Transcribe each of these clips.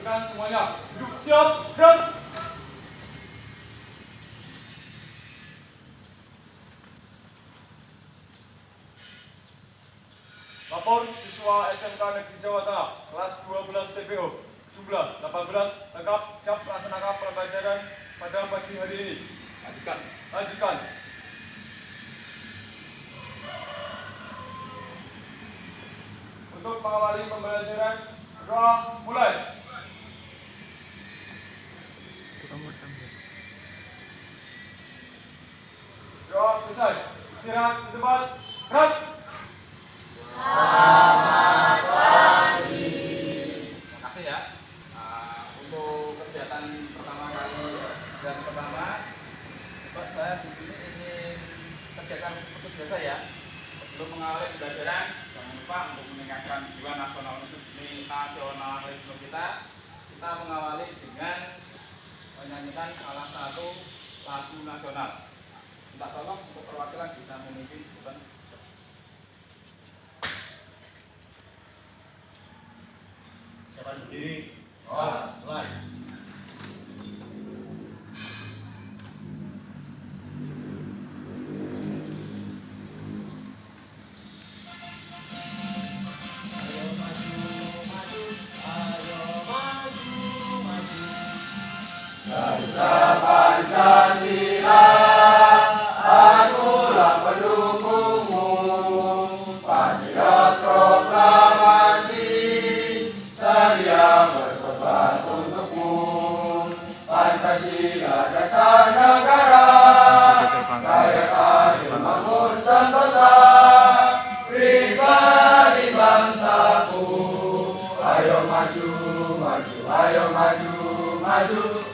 Perhatikan semuanya. Duduk siap, gerak. Lapor siswa SMK Negeri Jawa Tengah, kelas 12 TPO, jumlah 18, lengkap, siap melaksanakan pembelajaran pada pagi hari ini. Lanjutkan. Lanjutkan. Untuk mengawali pembelajaran, doa mulai. Doa selesai. Istirahat di tempat. Gerak. Terima kasih ya. Untuk kegiatan pertama kali dan pertama, coba saya di sini ingin kegiatan seperti biasa ya. Sebelum mengawali pembelajaran, jangan lupa untuk meningkatkan jiwa nasionalisme kita mengawali dengan menyanyikan salah satu lagu nasional. Minta tolong untuk perwakilan bisa memimpin, bukan? Siapa berdiri? Mulai.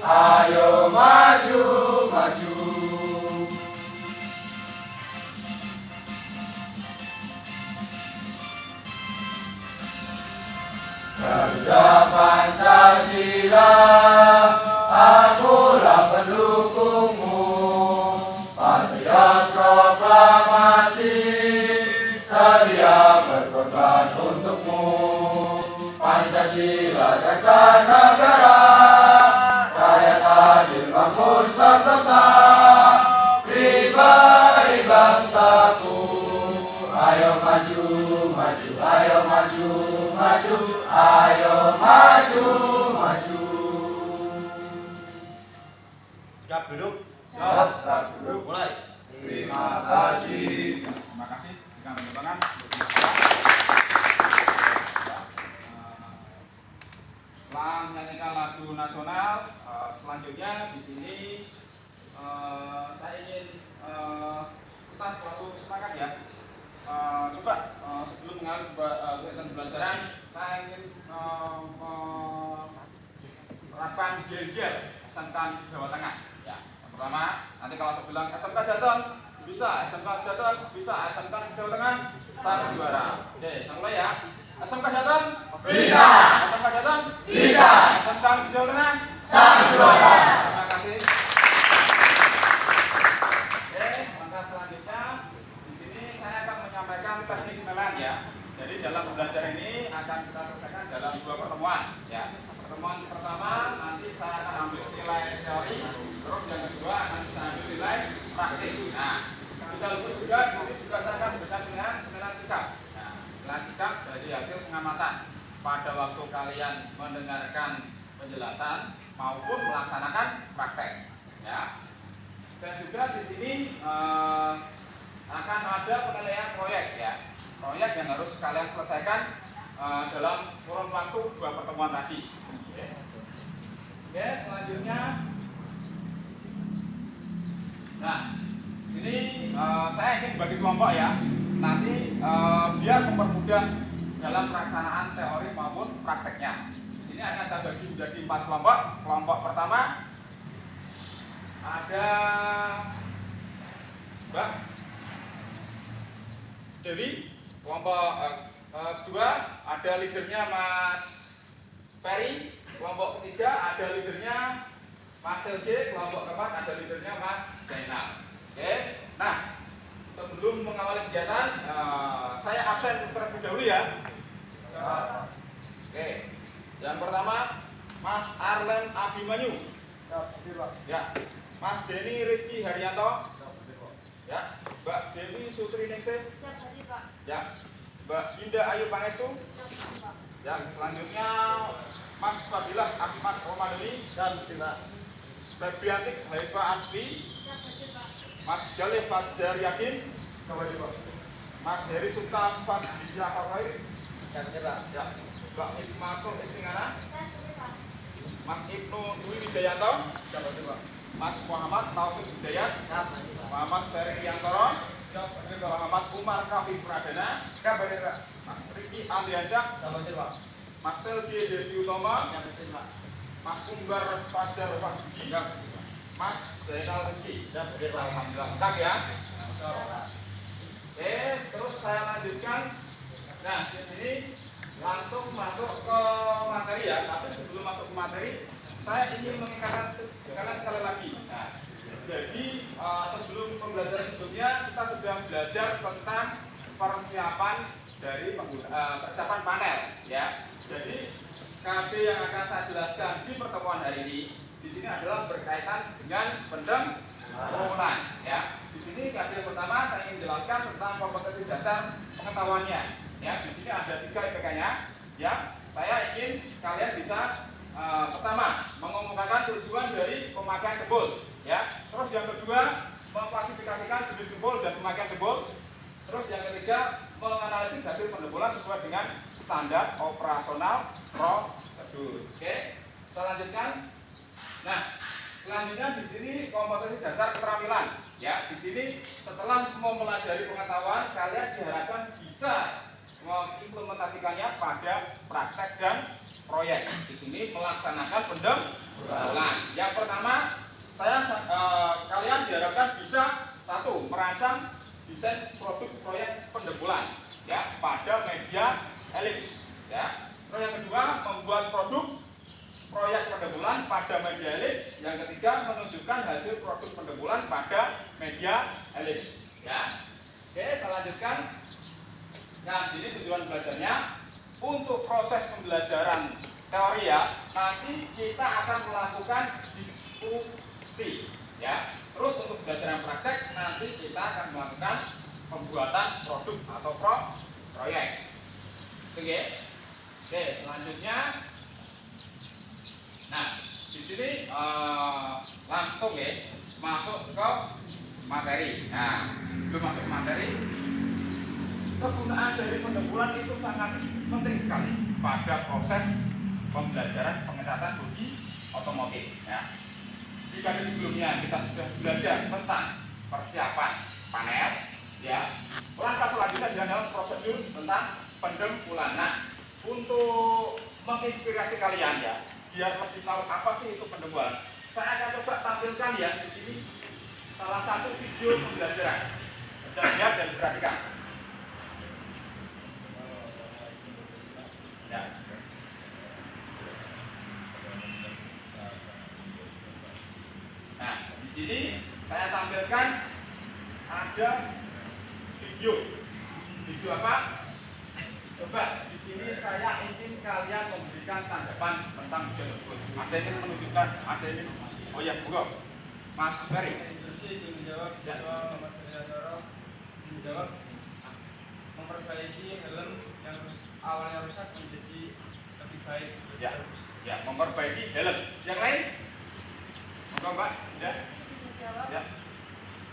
Ayo maju, maju. Garuda Pancasila, akulah pendukungmu. Patriot proklamasi, sedia berkorban untukmu. Pancasila dasar negara, rakyat adil makmur sentosa, pribadi bangsaku. Ayo maju, maju, ayo maju, maju, ayo maju, maju. Siap duduk. Siap duduk. Mulai. Terima kasih. Terima kasih. Berikan tepuk tangan. Setelah menyanyikan lagu nasional, selanjutnya di sini saya ingin kita selalu semangat ya. Coba sebelum mengalami kegiatan pembelajaran, saya ingin menerapkan gel-gel SMK Jawa Tengah. Ya, yang pertama, nanti kalau saya bilang SMK Jateng bisa, SMK Jateng bisa, SMK Jawa Tengah sang juara. Oke, saya mulai ya. SMK Jateng Bisa. SMK Jateng Bisa. SMK Jawa Tengah Sang juara. Terima kasih. Oke, langkah selanjutnya di sini saya akan menyampaikan teknik penilaian ya. Jadi dalam pembelajaran ini akan kita selesaikan dalam 2 pertemuan ya. Pertemuan pertama nanti saya akan ambil nilai teori, terus yang kedua nanti saya ambil nilai praktik. Nah, di dalam itu juga saya akan berikan penilaian sikap. Nah, penilaian sikap dari hasil pengamatan pada waktu kalian mendengarkan penjelasan maupun melaksanakan praktek ya. Dan juga di sini akan ada penilaian proyek ya. Proyek yang harus kalian selesaikan dalam kurun waktu 2 pertemuan tadi. Oke, selanjutnya. Nah, ini saya ingin bagi kelompok ya. Nanti biar mempermudah dalam pelaksanaan teori maupun prakteknya. Ini akan saya bagi menjadi 4 kelompok. Kelompok pertama ada Mbak Dewi. Kelompok kedua ada leadernya Mas Ferry. Kelompok ketiga ada leadernya Mas LG. Kelompok keempat ada leadernya Mas Zainal. Oke. Nah, sebelum mengawali kegiatan, saya absen terlebih dahulu ya. Oke. Yang pertama Arlen Abimanyu. Siap, hadir Pak. Ya. Mas Denny Rizky Haryanto. Siap, hadir Pak. Ya. Mbak Dewi Sutri Ningsih. Siap hadir Pak. Ya. Mbak Indah Ayu Pangestu. Siap hadir Pak. Ya. Selanjutnya Mas Fadilah Ahmad Romadoni. Dan tidak. Febriantik Haifa Asfi. Siap hadir Pak. Mas Jalih Fajar Yakin. Siap, hadir Pak. Mas Heri Sultan Fadiyah Al-Khair. Dan tidak. Ya. Mbak Hikmatul Istingana. Siap hadir Pak. Mas Ibnu Dwi Wijayanto. Siap, hadir Pak. Mas Muhammad Taufik Hidayat. Dan tidak. Muhammad Ferry Yantoro. Siap, hadir Pak. Muhammad Umar Kafi Pradana. Siap, hadir Pak. Mas Riki Andriansyah. Dan tidak. Mas Selvi Devi Utama. Dan tidak. Mas Umbar Fajar Fahdi. Siap, hadir Pak. Mas Zainal Rizky. Dan tidak. Alhamdulillah. Lengkap ya. Siap. Oke, terus saya lanjutkan. Nah, di sini langsung masuk ke materi ya. Tapi sebelum masuk ke materi, saya ingin mengingatkan kalian sekali lagi. Nah, jadi sebelum pembelajaran sebelumnya kita sudah belajar tentang persiapan dari persiapan panel ya. Jadi KB yang akan saya jelaskan di pertemuan hari ini di sini adalah berkaitan dengan pendembulan ya. Di sini KB yang pertama saya ingin jelaskan tentang kompetensi dasar pengetahuannya ya. Di sini ada 3 IPK-nya ya. Saya ingin kalian bisa pertama mengemukakan tujuan dari pemakaian kebul ya. Terus yang kedua mengklasifikasikan jenis kebul dan pemakaian kebul. Terus yang ketiga menganalisis hasil pendembulan sesuai dengan standar operasional prosedur. Oke, saya lanjutkan. Nah, selanjutnya di sini kompetensi dasar keterampilan. Ya, di sini setelah mempelajari pengetahuan, kalian diharapkan bisa mengimplementasikannya pada praktek dan proyek. Di sini melaksanakan pendembulan. Yang pertama, kalian diharapkan bisa satu merancang desain produk proyek pendembulan ya pada media elips ya. Terus yang kedua membuat produk proyek pendembulan pada media elips. Yang ketiga menunjukkan hasil produk pendembulan pada media elips ya. Oke, saya lanjutkan. Nah, ini tujuan belajarnya untuk proses pembelajaran teori ya. Nanti kita akan melakukan diskusi ya. Terus untuk belajar yang praktek nanti kita akan melakukan pembuatan produk atau proyek. Oke. Oke, selanjutnya. Nah, di sini langsung ya masuk ke materi. Nah, sebelum masuk ke materi, kegunaan dari pendembulan itu sangat penting sekali pada proses pembelajaran pengetatan bodi otomotif ya. Jika sebelumnya kita sudah belajar tentang persiapan panel ya, langkah selanjutnya adalah prosedur tentang pendembulan. Nah, untuk menginspirasi kalian ya, biar lebih tahu apa sih itu pendembulan, saya akan coba tampilkan ya di sini salah satu video pembelajaran. Bisa lihat dan perhatikan. Ya. Nah, di sini saya tampilkan ada video. Video apa? Coba di sini saya ingin kalian memberikan tanggapan tentang video tersebut. Ada yang menunjukkan, ada ini. Oh ya, buka. Mas Ferry. Menjawab siswa menjawab memperbaiki helm yang awalnya rusak menjadi lebih baik. Ya, ya, memperbaiki helm. Yang lain? Monggo Mbak, ya. Menjawab Ya.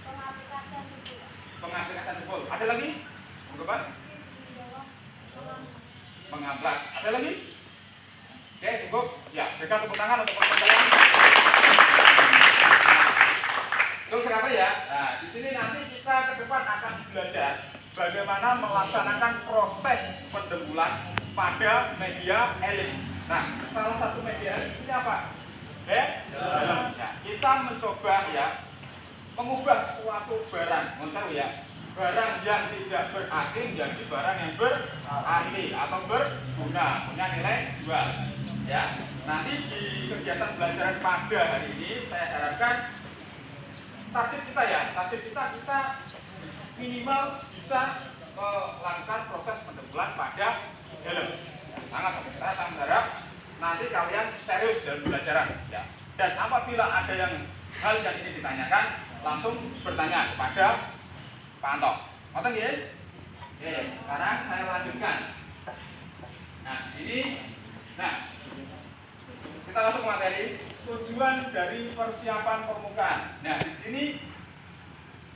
pengaplikasian itu. Pengaplikasian jempol. Ada lagi? Monggo Pak. Menjawab Mengamplas. Ada lagi? Oke, cukup. Ya, berikan tepuk tangan untuk teman-teman. Terus sekarang ya. Nah, di sini nanti kita ke depan akan belajar bagaimana melaksanakan proses pendembulan pada media elips. Nah, salah satu media elips ini apa? Helm. Ya, kita mencoba ya mengubah suatu barang, tahu ya, barang yang tidak berarti menjadi barang yang berarti atau berguna, punya nilai jual. Ya, nanti di kegiatan pembelajaran pada hari ini saya harapkan target kita minimal bisa melakukan proses pendembulan pada helm. Saya sangat berharap nanti kalian serius dalam pembelajaran ya. Dan apabila ada hal yang ingin ditanyakan, langsung bertanya kepada Pak Anto. Ngoten nggih? Oke, sekarang saya lanjutkan. Nah, kita langsung ke materi tujuan dari persiapan permukaan. Nah, di sini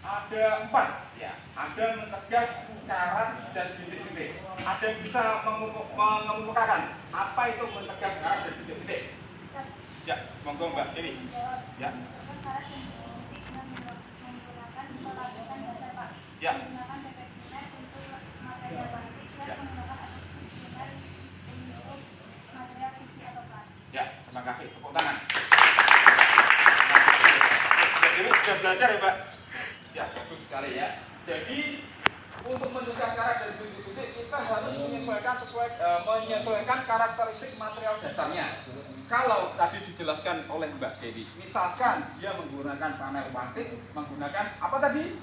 ada 4 ya. Ada mencegah karat dan bintik-bintik. Ada yang bisa mengemukakan apa itu mencegah karat dan bintik-bintik. Ya, monggo Mbak Dewi. Ya. Karat dan bintik menggunakan pelapisan dasar Pak. Ya. Menggunakan tepek primer untuk material plastik dan menggunakan adhesiv primer untuk material PC atau plat. Ya, terima kasih. Tepuk tangan. Jadi sudah belajar ya Pak? Ya, bagus sekali ya. Jadi untuk mencegah karat dan bintik-bintik kita harus menyesuaikan karakteristik material dasarnya. Kalau tadi dijelaskan oleh Mbak Dewi, misalkan dia menggunakan panel plastik, menggunakan apa tadi?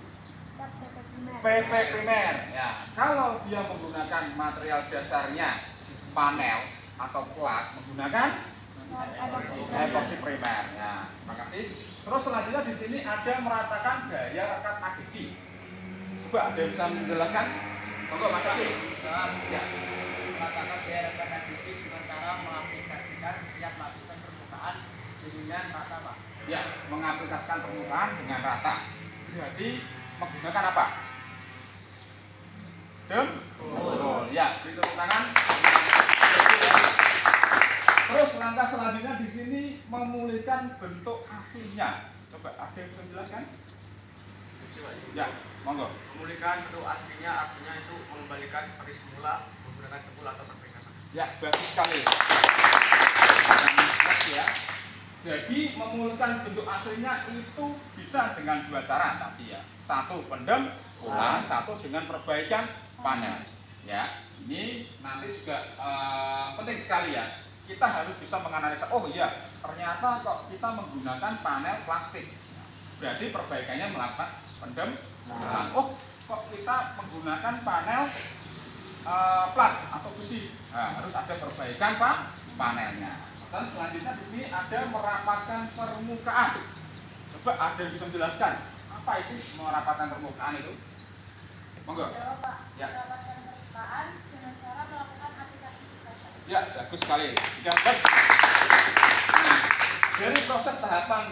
PP primer. Ya, kalau dia menggunakan material dasarnya panel atau plat, menggunakan epoxy primer. Ya, terima kasih. Terus selanjutnya di sini ada meratakan gaya rekat adhesi. Coba ada yang bisa menjelaskan? Monggo Mas Adi. Ya. Meratakan gaya rekat adhesi dengan cara mengaplikasikan setiap lapisan permukaan dengan rata Pak. Ya, mengaplikasikan permukaan dengan rata. Jadi menggunakan apa? Betul. Ya, beri tepuk tangan. Terus langkah selanjutnya di sini memulihkan bentuk aslinya. Coba ada yang bisa menjelaskan? Ya, monggo. Memulihkan bentuk aslinya artinya itu mengembalikan seperti semula menggunakan kepul atau perpecahan. Ya, bagus sekali. Ya. Jadi memulihkan bentuk aslinya itu bisa dengan 2 cara tadi ya. 1 pendem ulang, 1 dengan perbaikan panel. Ya, ini nanti juga penting sekali ya. Kita harus bisa menganalisa, oh iya, ternyata kok kita menggunakan panel plastik. Berarti perbaikannya melakukan pendem ulang. Oh, kok kita menggunakan panel plat atau besi. Nah, harus ada perbaikan Pak panelnya. Dan selanjutnya di sini ada merapatkan permukaan. Coba ada yang bisa menjelaskan apa sih merapatkan permukaan itu? Monggo. Jawab Pak. Ya. Merapatkan permukaan dengan cara melakukan aplikasi dasar. Ya, bagus sekali. Ya, bagus. Nah, dari proses tahapan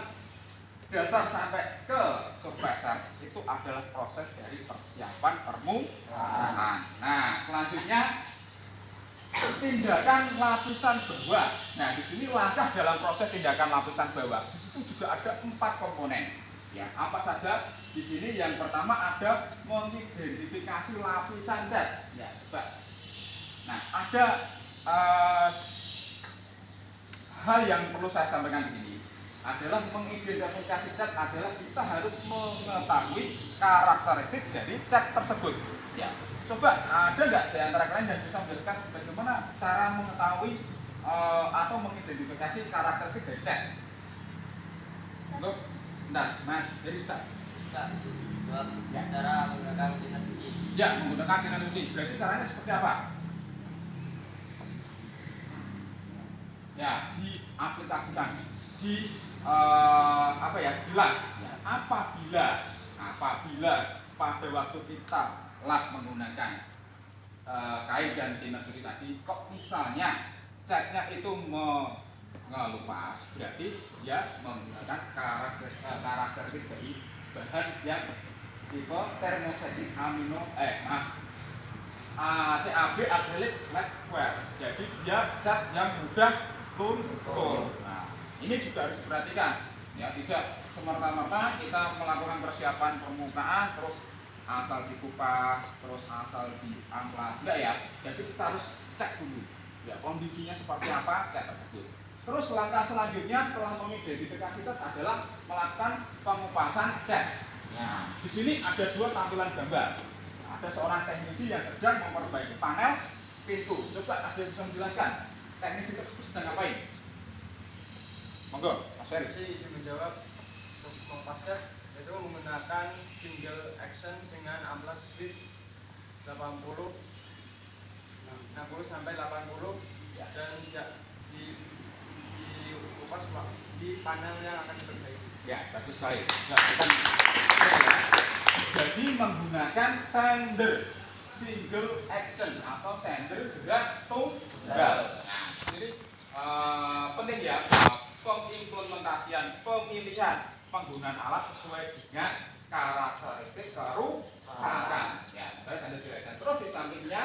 dasar sampai ke subbasar itu adalah proses dari persiapan permukaan. Nah, selanjutnya tindakan lapisan bawah. Nah, di sini langkah dalam proses tindakan lapisan bawah. Di situ juga ada 4 komponen. Ya, apa saja? Di sini yang pertama ada mengidentifikasi lapisan cat. Ya, coba. Nah, ada hal yang perlu saya sampaikan di sini adalah mengidentifikasi cat adalah kita harus mengetahui karakteristik dari cat tersebut. Ya, coba ada nggak di antara kalian yang bisa menjelaskan bagaimana cara mengetahui atau mengidentifikasi karakteristik dari cat? Untuk, nah, Mas, jadi kita Ya. Cara menggunakan tinta cuci. ya menggunakan tinta cuci. Berarti caranya seperti apa? Ya, diaplikasikan di apa ya, bilang ya, apabila pada waktu kita lap menggunakan kain dan tinta cuci tadi, kok misalnya catnya itu mengelupas, berarti dia menggunakan karakteristik dari bahan yang tipe termostatik CAB acrylic lacquer. Jadi dia cat yang mudah luntur. Nah, ini juga harus diperhatikan. Ya, tidak semerta-merta kita melakukan persiapan permukaan terus asal dikupas, terus asal diamplas. Enggak ya. Jadi kita harus cek dulu. Ya, kondisinya seperti apa cat tersebut. Terus langkah selanjutnya setelah mengidentifikasi cat adalah melakukan pengupasan cat. Nah, di sini ada 2 tampilan gambar. Ada seorang teknisi yang sedang memperbaiki panel pintu. Coba ada yang bisa menjelaskan teknisi tersebut sedang ngapain? Monggo, Mas Ferry. Saya menjawab untuk kompas cat itu menggunakan single action dengan amplas speed 60 sampai 80 dan dikupas di panel yang akan diperbaiki. Ya, bagus sekali. Nah, kita jadi menggunakan sender single action atau sender gerak tunggal. Nah, jadi penting ya pengimplementasian pemilihan penggunaan alat sesuai dengan karakteristik kerusakan. Ya, saya sender gerak. Dan terus di sampingnya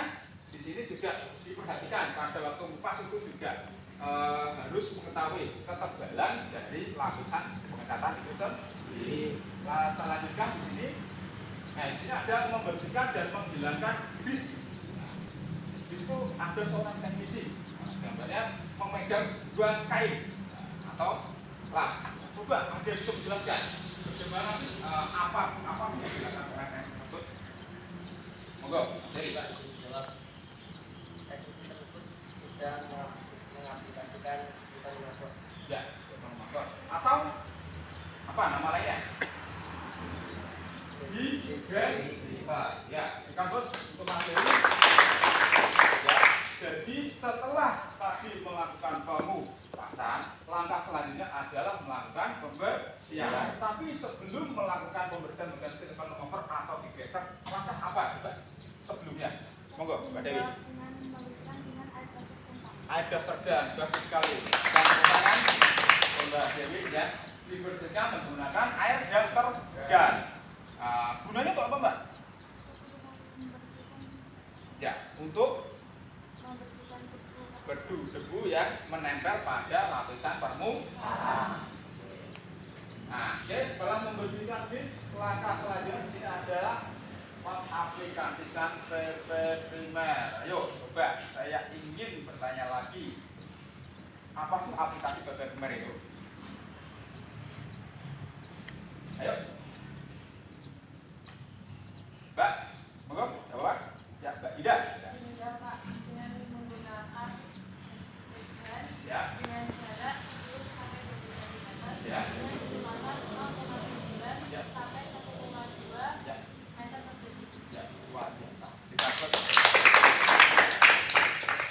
di sini juga diperhatikan pada waktu mengupas itu juga harus mengetahui ketebalan dari lapisan pengecatan itu sendiri. Selanjutnya di sini, nah di sini ada membersihkan dan menghilangkan bis. Bis itu ada seorang teknisi, gambarnya memegang dua kain atau lah. Coba ada yang bisa menjelaskan bagaimana sih apa sih yang dilakukan oleh teknisi tersebut? Monggo, seri Pak. Teknisi tersebut sudah mengaplikasikan sistem masuk. Ya, atau apa nama lainnya? Identify. Ya, di kampus untuk materi. Ya, jadi setelah tadi melakukan pengupasan, langkah selanjutnya adalah melakukan pembersihan. Tapi sebelum melakukan pembersihan dengan silikon remover atau digesek, langkah apa coba sebelumnya? Monggo, Mbak Dewi. Dengan membersihkan dengan air basah. Air deterjen, bagus sekali. Dan menggunakan Mbak Dewi ya, dibersihkan menggunakan air deterjen. Gunanya untuk apa, Mbak? Ya, untuk Membersihkan debu yang menempel pada lapisan permukaan. Nah, oke, setelah membersihkan bis, langkah selanjutnya di sini adalah mengaplikasikan PP primer. Ayo, coba saya ingin bertanya lagi. Apa sih aplikasi PP primer itu? Ayo. Mbak, monggo, jawab. Ya, Mbak Ida. sehingga Pak dengan menggunakan dan Ya. dengan jarak 10 sampai 20 cm Ya. dengan kecepatan 0,9 Ya. sampai 1,2 Ya. meter per detik. Ya, luar biasa. Dicatat.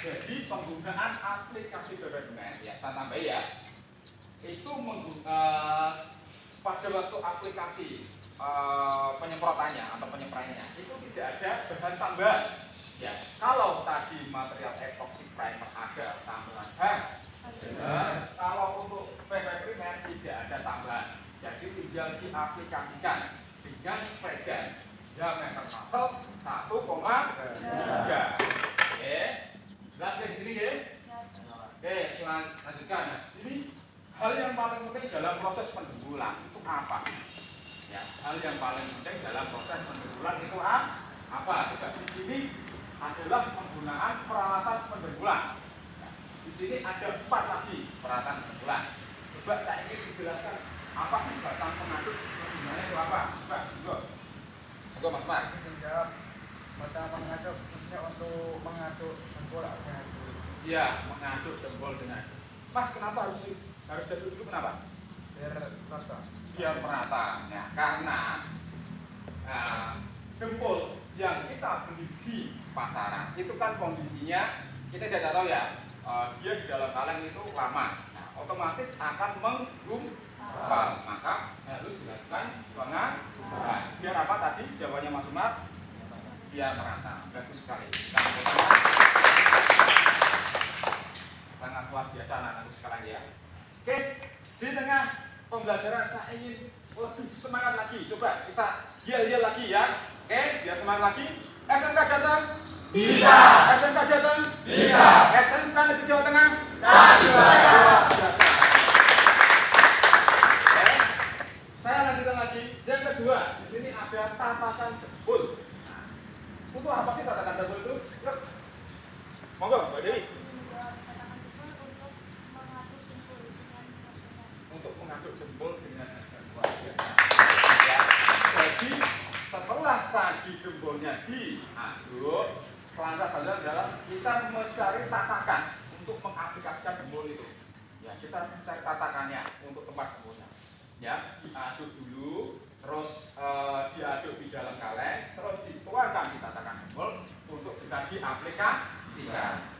Jadi penggunaan aplikasi BBM ya, saya tambah ya. Itu pada waktu aplikasi penyemprotannya atau penyempraiannya itu tidak ada bahan tambahan. Ya, kalau tadi material epoxy primer ada tambahan bahan. Benar. Kalau untuk PP primer tidak ada tambahan. Jadi tinggal diaplikasikan dengan pegan diameter nozzle 1,3. Oke. Jelas di sini ya? Oke, selanjutnya. Nah, ini hal yang paling penting dalam proses pendembulan itu apa? Ya, hal yang paling penting dalam proses pendembulan itu apa? Juga di sini adalah penggunaan peralatan pendembulan. Nah, di sini ada 4 lagi peralatan pendembulan. Coba saya ingin dijelaskan apa sih batang pengaduk gunanya itu apa? Coba, monggo Mas Mar. Menjawab batang pengaduk khususnya untuk mengaduk jempol dengan Iya, mengaduk jempol dengan. Mas, kenapa harus jatuh dulu kenapa? biar rata. Biar merata. Nah, karena jempol yang kita beli di pasaran itu kan kondisinya kita tidak tahu ya, dia di dalam kaleng itu lama. Nah, otomatis akan menggumpal. Maka harus dilakukan pengadaan. Biar apa tadi jawabannya Mas Umar? Biar merata. Bagus sekali. Sangat luar biasa anak-anak sekalian ya. Oke, di tengah pembelajaran saya ingin lebih semangat lagi. Coba kita yel-yel lagi ya. Oke, biar semangat lagi. SMK Jateng bisa. SMK Jateng bisa. SMK Negeri Jawa Tengah bisa. Saya lanjutkan lagi. Yang kedua, di sini ada tatakan jempol. Nah, untuk apa sih tatakan jempol itu? Yuk. Monggo, Mbak Dewi. Untuk mengaduk jempol dengan luar biasa. Ya, jadi setelah tadi jempolnya diaduk, langkah selanjutnya adalah kita mencari tatakan untuk mengaplikasikan jempol itu. Ya, kita mencari tatakannya untuk tempat jempolnya. Ya, diaduk dulu, terus diaduk di dalam kaleng, terus dituangkan di tatakan jempol untuk bisa diaplikasikan.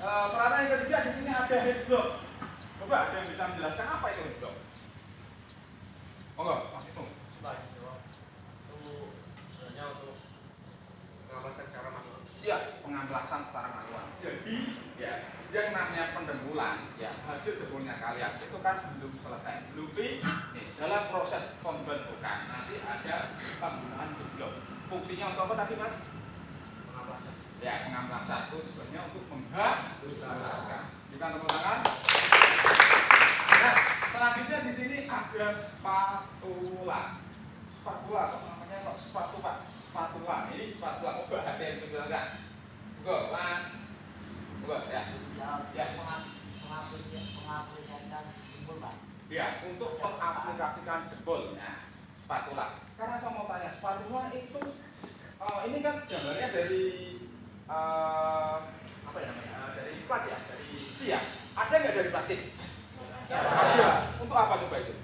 peralatan yang ketiga di sini ada head block. Coba ada yang bisa menjelaskan apa itu head block? Monggo, Mas Ibnu. Iya, pengamplasan secara manual. Jadi, ya, yang namanya pendembulan, ya, hasil debulnya kalian itu kan belum selesai. Belum nih, dalam proses pembentukan nanti ada penggunaan blok. Fungsinya untuk apa tadi, Mas? Pengamplasan. Ya, pengamplasan itu sebenarnya untuk menghaluskan. Kita tepuk tangan. Nah, selanjutnya di sini ada spatula. Spatula, apa namanya kok spatu, Pak? Spatula. Ini spatula. Coba ada yang menjelaskan. Go, Mas. Go, ya. Ya. Mengaplikasikan jempol, Pak. Ya, untuk mengaplikasikan jempol. Nah, spatula. Sekarang saya mau tanya, spatula itu ini kan gambarnya dari apa ya namanya? Dari plat ya, dari besi ya. Ada nggak dari plastik? Ada. Untuk apa coba itu?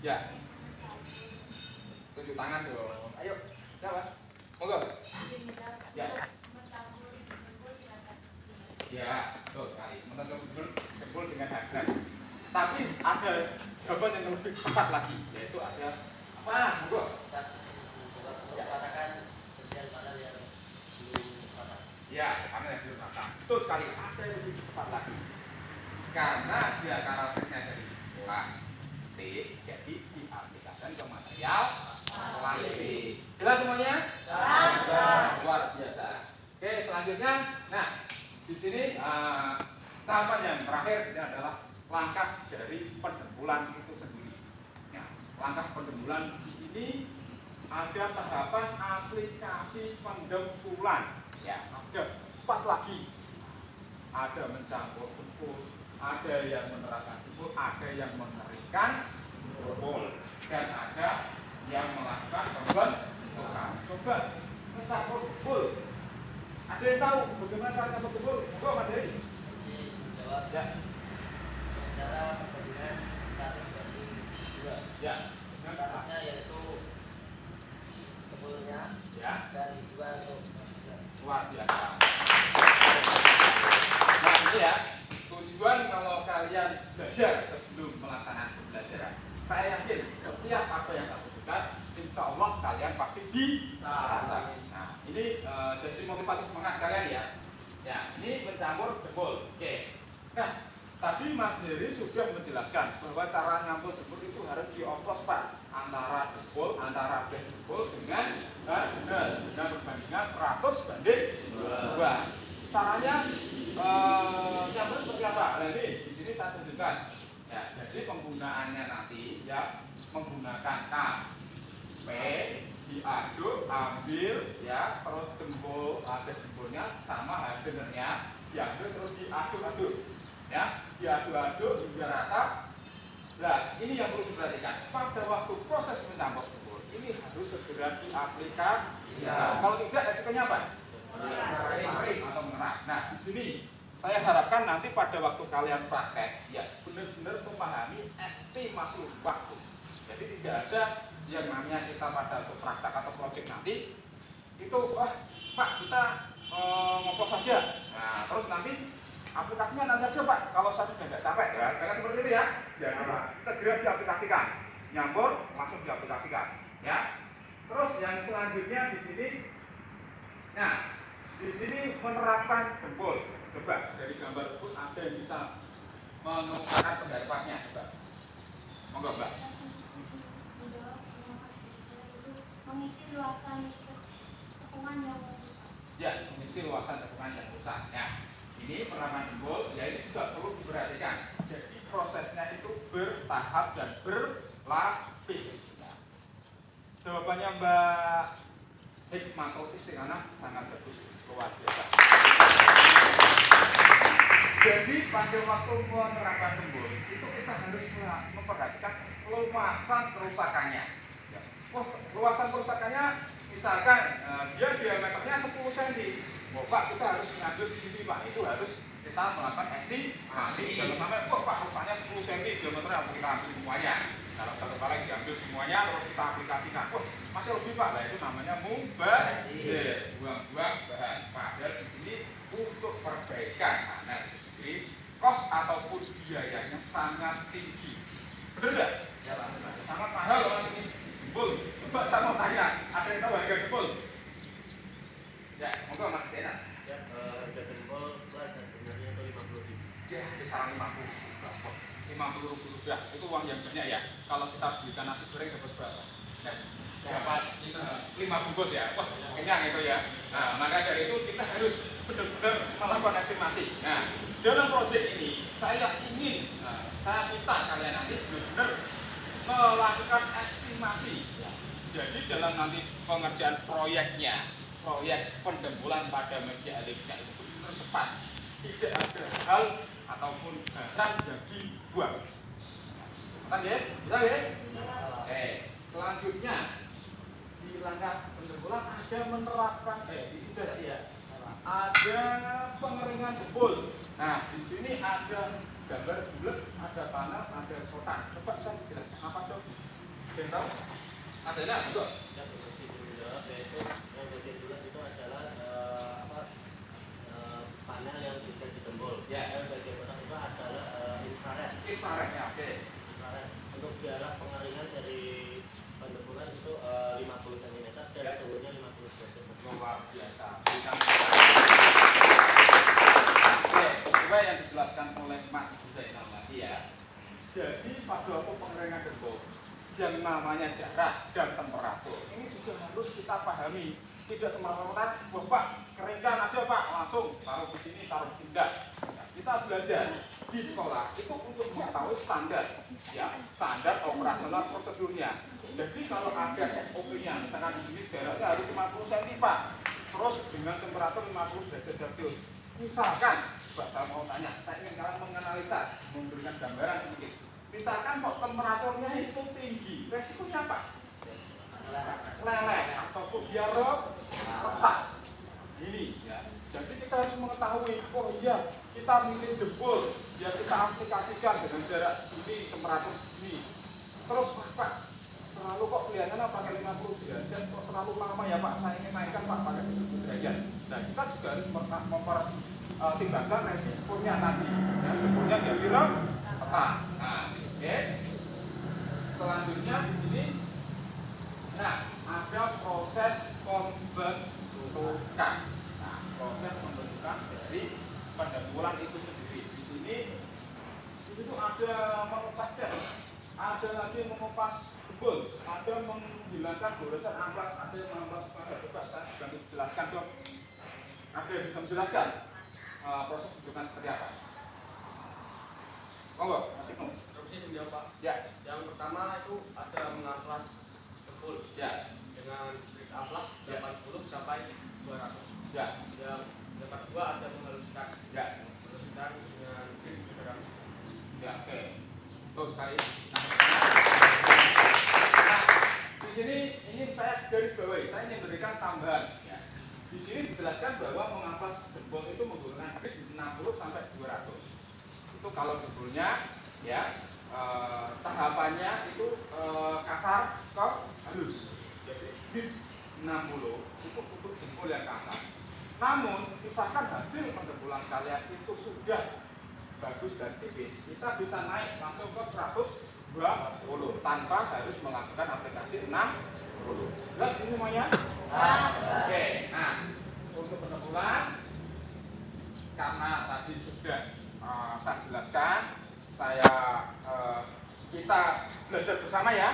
Ya. Tunjuk tangan dong. Ayo, jawab. Monggo. Ya. Ya, betul sekali. Menentukan jempol dengan hadrat. Tapi ada jawaban yang lebih tepat lagi, yaitu ada apa? Monggo. Katakan bagian mana yang belum patah. Ya, karena yang belum matang. Betul sekali. Ada yang lebih tepat lagi. Karena dia karakternya dari plastik, jadi diaplikasikan ke material plastik. Jelas semuanya? Luar biasa. Oke, selanjutnya, nah di sini tahapan yang terakhir ini adalah langkah dari pendembulan itu sendiri. Nah, langkah pendembulan di sini ada tahapan aplikasi pendembulan. Ya, ada 4 lagi. Ada mencampur jempol, ada yang menerapkan jempol, ada yang mengeringkan jempol, dan ada yang melakukan pembentukan. Coba mencampur jempol. Ada yang tahu bagaimana cara mencampur jempol? Monggo Mas Heri. Jawab. Ya. Cara perbandingan status dari dua. Ya. Statusnya yaitu jempolnya Ya. dan dijual untuk Luar biasa. Nah ini ya, tujuan kalau kalian belajar sebelum melaksanakan pembelajaran, saya yakin setiap apa yang saya sebutkan, insya Allah kalian pasti bisa. Nah ini jadi motivasi semangat kalian ya. Ya ini mencampur jempol. Oke. Nah tadi Mas Heri sudah menjelaskan bahwa cara nyampur jempol itu harus dioplos Pak, antara jempol, antara base jempol dengan handle dengan perbandingan 100 banding 2. Caranya nyampur seperti apa? Nah ini di sini saya tunjukkan. Ya, jadi penggunaannya nanti ya menggunakan KP, diaduk, ambil ya, terus jempol, ada jempolnya sama handlernya diambil terus diaduk-aduk. Ya, diaduk-aduk hingga rata. Nah, ini yang perlu diperhatikan. Pada waktu proses mencampur jempol, ini harus segera diaplikasi. Ya. Kalau tidak, resikonya apa? Kering atau mengeras. Nah, di sini saya harapkan nanti pada waktu kalian praktek, ya benar-benar memahami estimasi waktu. Jadi tidak ada yang namanya kita pada waktu praktek atau proyek nanti itu, Pak kita ngoplos saja. Nah, terus nanti aplikasinya nanti aja Pak, kalau saya sudah nggak capek ya, jangan seperti itu ya. Jadi segera diaplikasikan, nyampur langsung diaplikasikan, ya. Terus yang selanjutnya di sini, nah di sini menerapkan jempol. Coba dari gambar itu ada yang bisa menunjukkan pendapatnya, coba. Monggo Mbak. Mengisi luasan cekungan yang rusak. Ya, mengisi luasan cekungan yang rusak. Ya. Ini penerapan jempol, ya ini juga perlu diperhatikan. Jadi prosesnya itu bertahap dan berlapis. Nah, jawabannya Mbak Hikmatotis karena sangat bagus, luar biasa. Jadi pada waktu menerapkan jempol itu kita harus memperhatikan luasan kerusakannya. Ya. Luasan kerusakannya misalkan dia diameternya 10 cm. Pak kita harus mengambil di sini Pak, itu harus kita melakukan estimasi. Jangan sampai Pak rusaknya 10 cm diameternya kita ambil semuanya. Kalau satu kali diambil semuanya terus kita aplikasikan, wah masih lebih Pak, lah itu namanya mubazir, buang-buang bahan. Padahal di sini untuk perbaikan tanah itu sendiri, kos ataupun biayanya sangat tinggi. Betul nggak? Ya Pak. Sangat mahal loh Mas ini. Jempol. Coba saya mau tanya, ada yang tahu harga jempol? Ya, monggo Mas Dena. Ya, harga jempol plus harganya itu 50.000. Ya, kisaran 50 rupiah. Itu uang yang banyak ya. Kalau kita belikan nasi goreng dapat berapa? Ya, dapat 5 bungkus ya. Wah, kenyang itu ya. Nah, maka dari itu kita harus benar-benar melakukan estimasi. Nah, dalam proyek ini saya ingin, saya minta kalian nanti benar-benar melakukan estimasi. Jadi dalam nanti pengerjaan proyeknya, proyek pendembulan pada media elipsnya itu benar tepat. Tidak ada hal ataupun barang yang dibuang. Kan ya? Bisa ya? Oke. Selanjutnya di langkah pendembulan ada menerapkan tidak ya? Ada pengeringan jebol. Nah, di sini ada gambar bulat, ada tanah, ada kotak. Coba saya jelaskan apa tuh? Saya tahu. Ada enggak? Juga. Ya, produksi sendiri yaitu yang bagian bulat itu adalah panel yang sudah ditembul. Ya. Yang bagian kotak itu adalah infrared. Infrared ya, oke. Infrared. Untuk jarak pengeringan dari pendembulan itu 50 cm dan Ya. suhunya 50 derajat. Luar biasa. Oke, coba yang dijelaskan oleh Mas Zainal tadi ya. Jadi pada waktu pengeringan jebol, yang namanya jarak dan temperatur ini juga harus kita pahami. Tidak semata-mata, Bapak keringkan aja Pak, langsung taruh di sini, taruh di tidak. Nah, kita belajar di sekolah itu untuk mengetahui standar, ya, standar operasional prosedurnya. Jadi kalau ada SOP-nya, misalkan di sini jaraknya harus 50 cm Pak, terus dengan temperatur 50 derajat Celcius. Misalkan, Pak, saya mau tanya, saya ingin kalian menganalisa, memberikan gambaran sedikit. Misalkan kok temperaturnya itu tinggi, resikonya apa? Leleh ataupun dia retak. Ini ya. Jadi kita harus mengetahui, oh iya, kita bikin jebol, ya kita aplikasikan dengan jarak ini, temperatur ini. Terus Pak, terlalu kok kelihatannya pakai 50 derajat, kok terlalu lama ya Pak, saya ingin naikkan Pak pakai 70 derajat. Nah kita juga harus mempertimbangkan resikonya tadi. Ya, jebolnya jadi retak. Nah, oke. Selanjutnya di sini, nah ada proses pembentukan. Nah, proses pembentukan dari pendembulan itu sendiri. Di sini itu ada mengupas cat, ada lagi mengupas jebol, ada menghilangkan goresan amplas, ada yang mengamplas pada. Coba saya juga jelaskan dong. Ada yang bisa menjelaskan proses pembentukan seperti apa? Monggo, Mas Ibnu. Produksi sendiri Pak. Ya. Yang pertama itu ada mengamplas jebol. Ya. Dengan grid amplas 80 sampai 200. Ya. Yang kedua ada menghaluskan. Ya. Menghaluskan dengan grid 300. Ya, oke. Betul sekali. Nah, di sini ingin saya garis bawahi, saya ingin berikan tambahan. Ya. Di sini dijelaskan bahwa mengamplas jebol itu menggunakan grid 60 sampai 200. Itu kalau jebolnya, ya, tahapannya itu kasar ke halus. Jadi grid 60 itu untuk jempol yang kasar. Namun, misalkan hasil pendembulan kalian itu sudah bagus dan tipis, kita bisa naik langsung ke 120 tanpa harus melakukan aplikasi 60. Jelas ini semuanya? Oke, nah untuk pendembulan karena tadi sudah saya jelaskan, kita belajar bersama ya.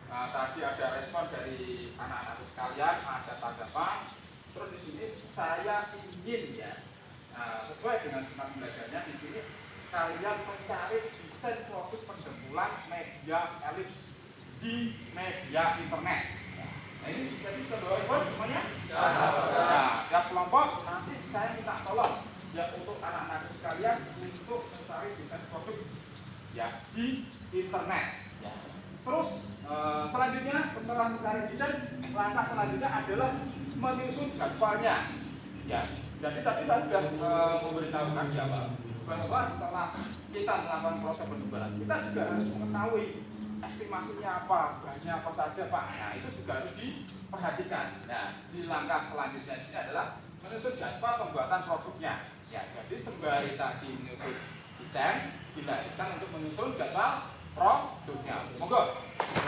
Tadi ada respon dari anak-anak sekalian, ada tanggapan. Terus di sini saya ingin ya, sesuai dengan semangat belajarnya di sini kalian mencari desain produk pendembulan media elips di media internet. Nah ini sudah bisa bawa ibu semuanya? Nah, tiap kelompok nanti saya minta tolong ya untuk anak-anak sekalian untuk mencari desain produk ya di internet. Ya. Terus selanjutnya setelah mencari desain, langkah selanjutnya adalah menyusun jadwalnya. Ya, jadi tadi saya sudah memberitahukan ya bahwa setelah kita melakukan proses pendembulan, kita juga harus mengetahui estimasinya apa, bahannya apa saja Pak. Nah itu juga harus diperhatikan. Nah di langkah selanjutnya ini adalah menyusun jadwal pembuatan produknya. Ya, jadi sembari tadi menyusun desain, dilanjutkan untuk menyusun jadwal produknya. Monggo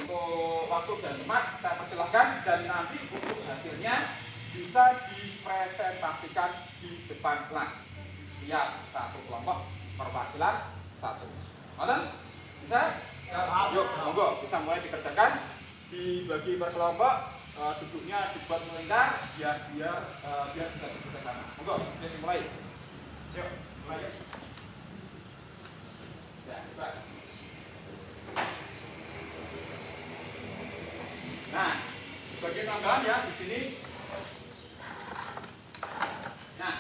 untuk waktu dan tempat saya persilahkan, dan nanti untuk hasilnya bisa dipresentasikan di depan kelas. Siap, satu kelompok perwakilan satu. Ngoten? Bisa? Yuk, monggo bisa mulai dikerjakan, dibagi per kelompok, duduknya dibuat melingkar biar bisa bekerja sama. Monggo, kita mulai. Yuk, mulai. Ya, coba. Nah, sebagai tambahan ya di sini. Nah,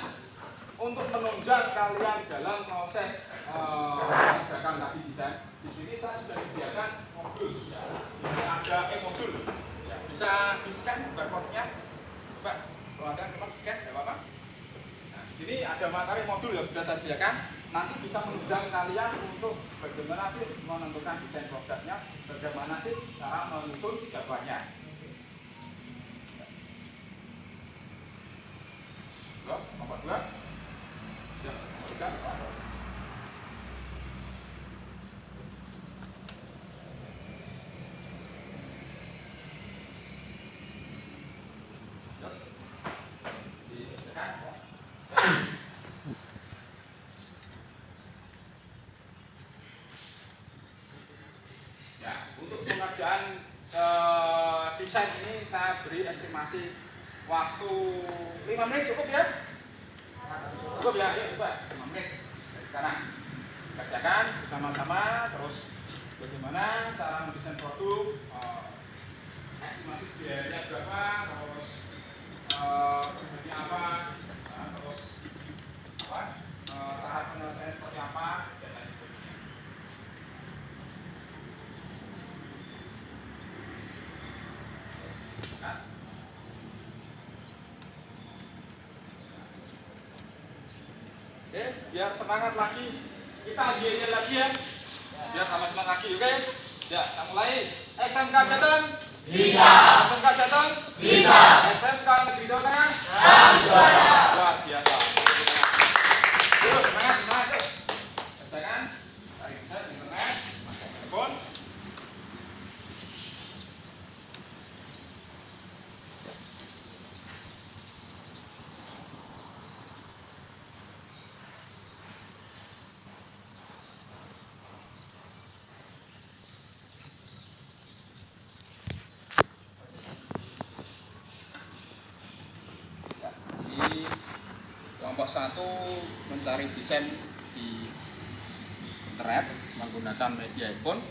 untuk menunjang kalian dalam proses mengerjakan tadi desain, di sini saya sudah sediakan modul. Ya. Ini ada modul. Ya, bisa di-scan barcode-nya. Coba, kalau ada tempat scan, tidak apa-apa. Nah, di sini ada materi modul yang sudah saya sediakan. Nanti bisa menunjang kalian untuk bagaimana sih menentukan desain produknya, bagaimana sih cara menyusun jadwalnya. Nomor 2. Ya, tiga. Ya, untuk pengerjaan desain ini saya beri estimasi waktu 5 menit cukup ya? Cukup ya, yuk coba 5 menit dari sekarang. Kerjakan bersama-sama, terus bagaimana cara mendesain produk, estimasi biayanya berapa, terus bahannya apa, terus apa, tahap penyelesaian seperti apa, dan lain sebagainya. Nah. Oke, biar semangat lagi. Kita hadirnya lagi ya. Biar sama-sama lagi, oke? Ya, kita mulai. SMK Jateng? Bisa. SMK Jateng? Bisa. SMK Negeri Jawa Tengah? Bisa. Luar biasa. Yuk, semangat, semangat yuk. Kerjakan. Tarik bisa di internet. Pakai telepon. Di kelompok 1 mencari desain di internet menggunakan media handphone.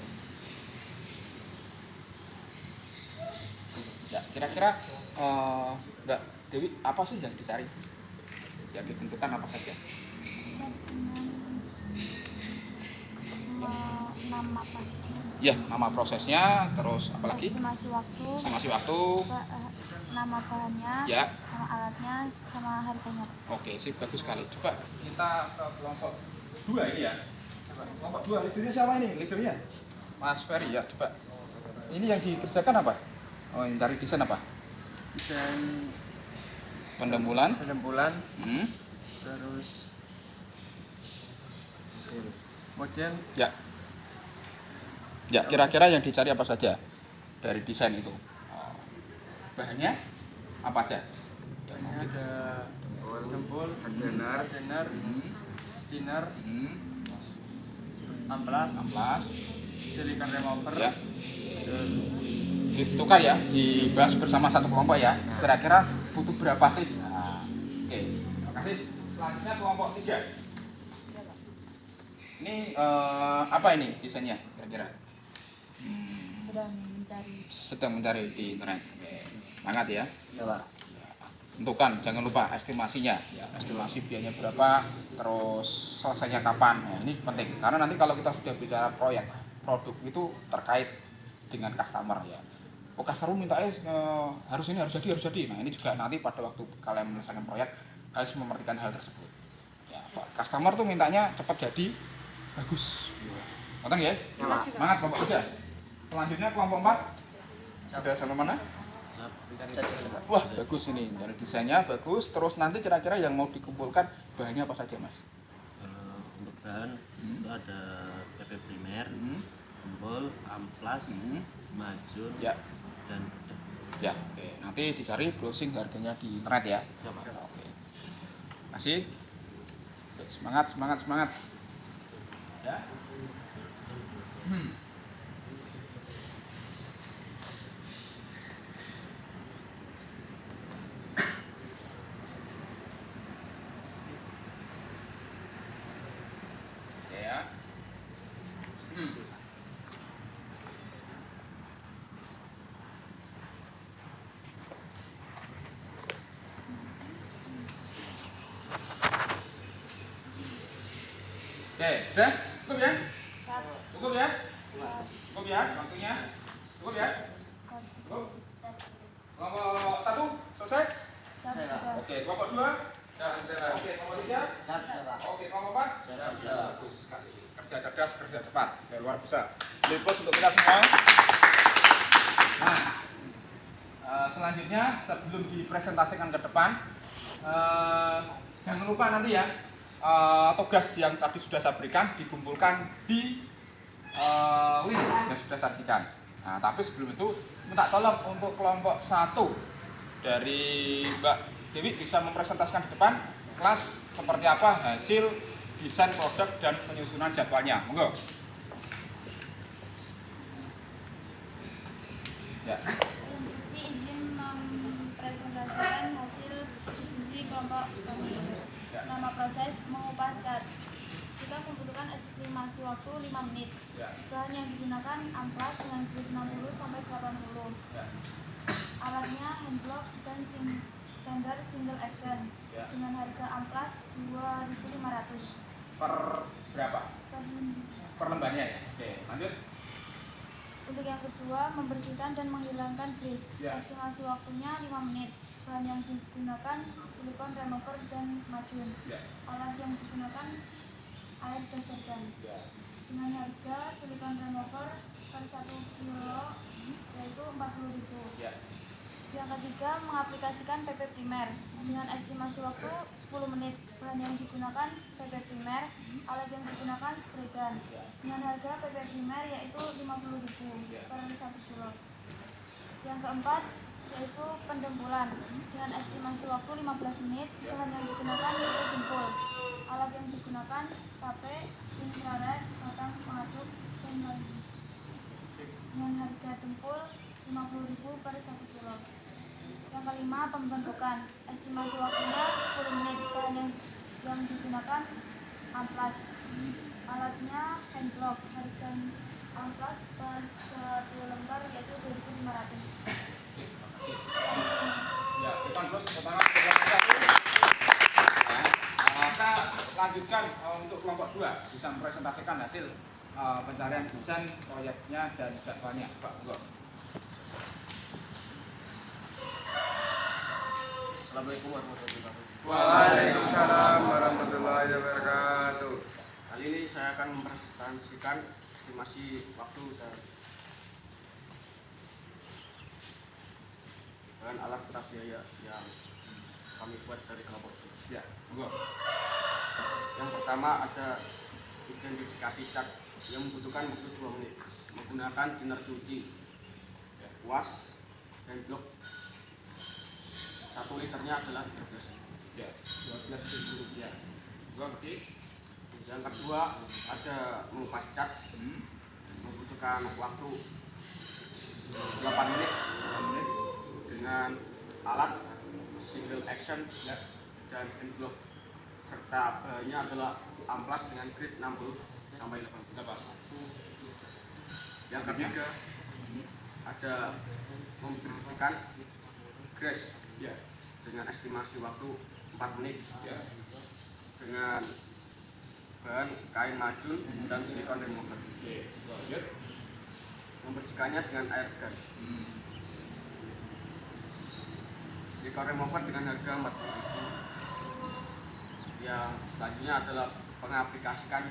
Ya, kira-kira Mbak Dewi, apa sih yang dicari? Yang ditentukan apa saja? Nama prosesnya, Ya, nama prosesnya, terus apa lagi? estimasi waktu, nama bahannya, Ya. sama alatnya, sama harganya. Oke, sip, bagus sekali. Coba kita ke kelompok 2 ini ya. Coba, kelompok 2, leadernya siapa ini? Leadernya? Mas Ferry ya, coba. Ini yang dikerjakan apa? Oh, yang dari desain apa? Desain Pendembulan. terus kemudian Ya. Ya, kira-kira yang dicari apa saja dari desain itu? Bahannya apa aja? ada dempul, kontainer, thinner, amplas, silikon remover. Ya. Ditukar ya, dibahas bersama satu kelompok ya. Kira-kira butuh berapa sih? Nah, oke, terima kasih. Selanjutnya kelompok 3. Ini apa ini desainnya kira-kira? Sedang mencari di internet. Oke. Semangat ya. Tentukan, jangan lupa estimasinya. Ya, estimasi biayanya berapa, terus selesainya kapan. Nah, ini penting karena nanti kalau kita sudah bicara proyek, produk itu terkait dengan customer ya. Oh, customer minta harus ini harus jadi. Nah, ini juga nanti pada waktu kalian menyelesaikan proyek harus memperhatikan hal tersebut. Ya, customer tuh mintanya cepat jadi, bagus. Ngerti ya? Semangat Bapak Tiga. Selanjutnya kelompok 4 sudah sampai mana? Wah bagus ini, dari desainnya bagus. Terus nanti kira-kira yang mau dikumpulkan bahannya apa saja mas? Untuk bahan itu ada PP primer, kumpul, amplas, majun, Ya. dan Ya, oke. Nanti dicari browsing harganya di internet ya. siapa? Oke. Masih? Oke, semangat, semangat, semangat. Ya. Oke ya. Oke, sudah? Cukup ya? Cukup ya? Cukup ya? Waktunya? Cukup ya? Cukup? Kelompok 1 selesai? Oke, kelompok 2? Oke, kelompok 3? Oke, kelompok 4? Bagus sekali. Kerja cerdas, kerja cepat. Oke, luar biasa. Beli plus untuk kita semua. Nah, selanjutnya sebelum dipresentasikan ke depan, jangan lupa nanti ya, tugas yang tadi sudah saya berikan dikumpulkan di link yang sudah saya berikan. Nah, tapi sebelum itu minta tolong untuk kelompok 1 dari Mbak Dewi bisa mempresentasikan di depan kelas seperti apa hasil desain produk dan penyusunan jadwalnya. Monggo. Ya. Instruksi izin mempresentasikan hasil diskusi kelompok kami. Nama proses mengupas cat. Kita membutuhkan estimasi waktu 5 menit. Bahan yang digunakan amplas dengan grid 60 sampai 80. Alatnya handblock dan sander single action dengan harga amplas 2.500 Per berapa? Per lembarnya ya. Oke, lanjut. Untuk yang kedua, membersihkan dan menghilangkan grease. Estimasi waktunya 5 menit. Bahan yang digunakan silikon remover dan macun. Alat yang digunakan air deterjen. Dengan harga silikon remover per 1 kilo yaitu 40.000. Yang ketiga, mengaplikasikan PP primer dengan estimasi waktu 10 menit. Bahan yang digunakan PP primer, alat yang digunakan spray gun. Dengan harga PP primer yaitu 50.000 per 1 kilo. Yang keempat, yaitu pendempulan dengan estimasi waktu 15 menit. Bahan yang digunakan yaitu dempul. Alat yang digunakan tape, infrared, batang pengaduk, dan lain. Dengan harga dempul 50.000 per 1 kilo. Yang kelima, pembentukan. Estimasi waktunya 10 menit. Bahan yang digunakan amplas. Alatnya handblock. Harga amplas per 1 lembar yaitu 2.500. Ya, depan terus pertama kelompok 1. Saya lanjutkan untuk kelompok 2 bisa mempresentasikan hasil pencarian desain proyeknya dan jadwalnya. Pak, monggo. Assalamualaikum warahmatullahi wabarakatuh. Waalaikumsalam warahmatullahi wabarakatuh. Kali ini saya akan mempresentasikan estimasi waktu dan alat serta biaya yang kami buat dari kelompok itu. Ya, monggo. Yang pertama ada identifikasi cat yang membutuhkan waktu 2 menit menggunakan thinner cuci, kuas, dan blok. 1 liternya adalah 12. Ya, 12.000 rupiah. Monggo ngerti? Yang kedua ada mengupas cat membutuhkan waktu 8 menit dengan alat single action dan hand block serta bahannya adalah amplas dengan grid 60 sampai 80. Yang ketiga ada membersihkan grease dengan estimasi waktu 4 menit dengan bahan kain majun dan silikon remover. Membersihkannya dengan air gun. Silikon remover dengan harga 40.000. Yang selanjutnya adalah mengaplikasikan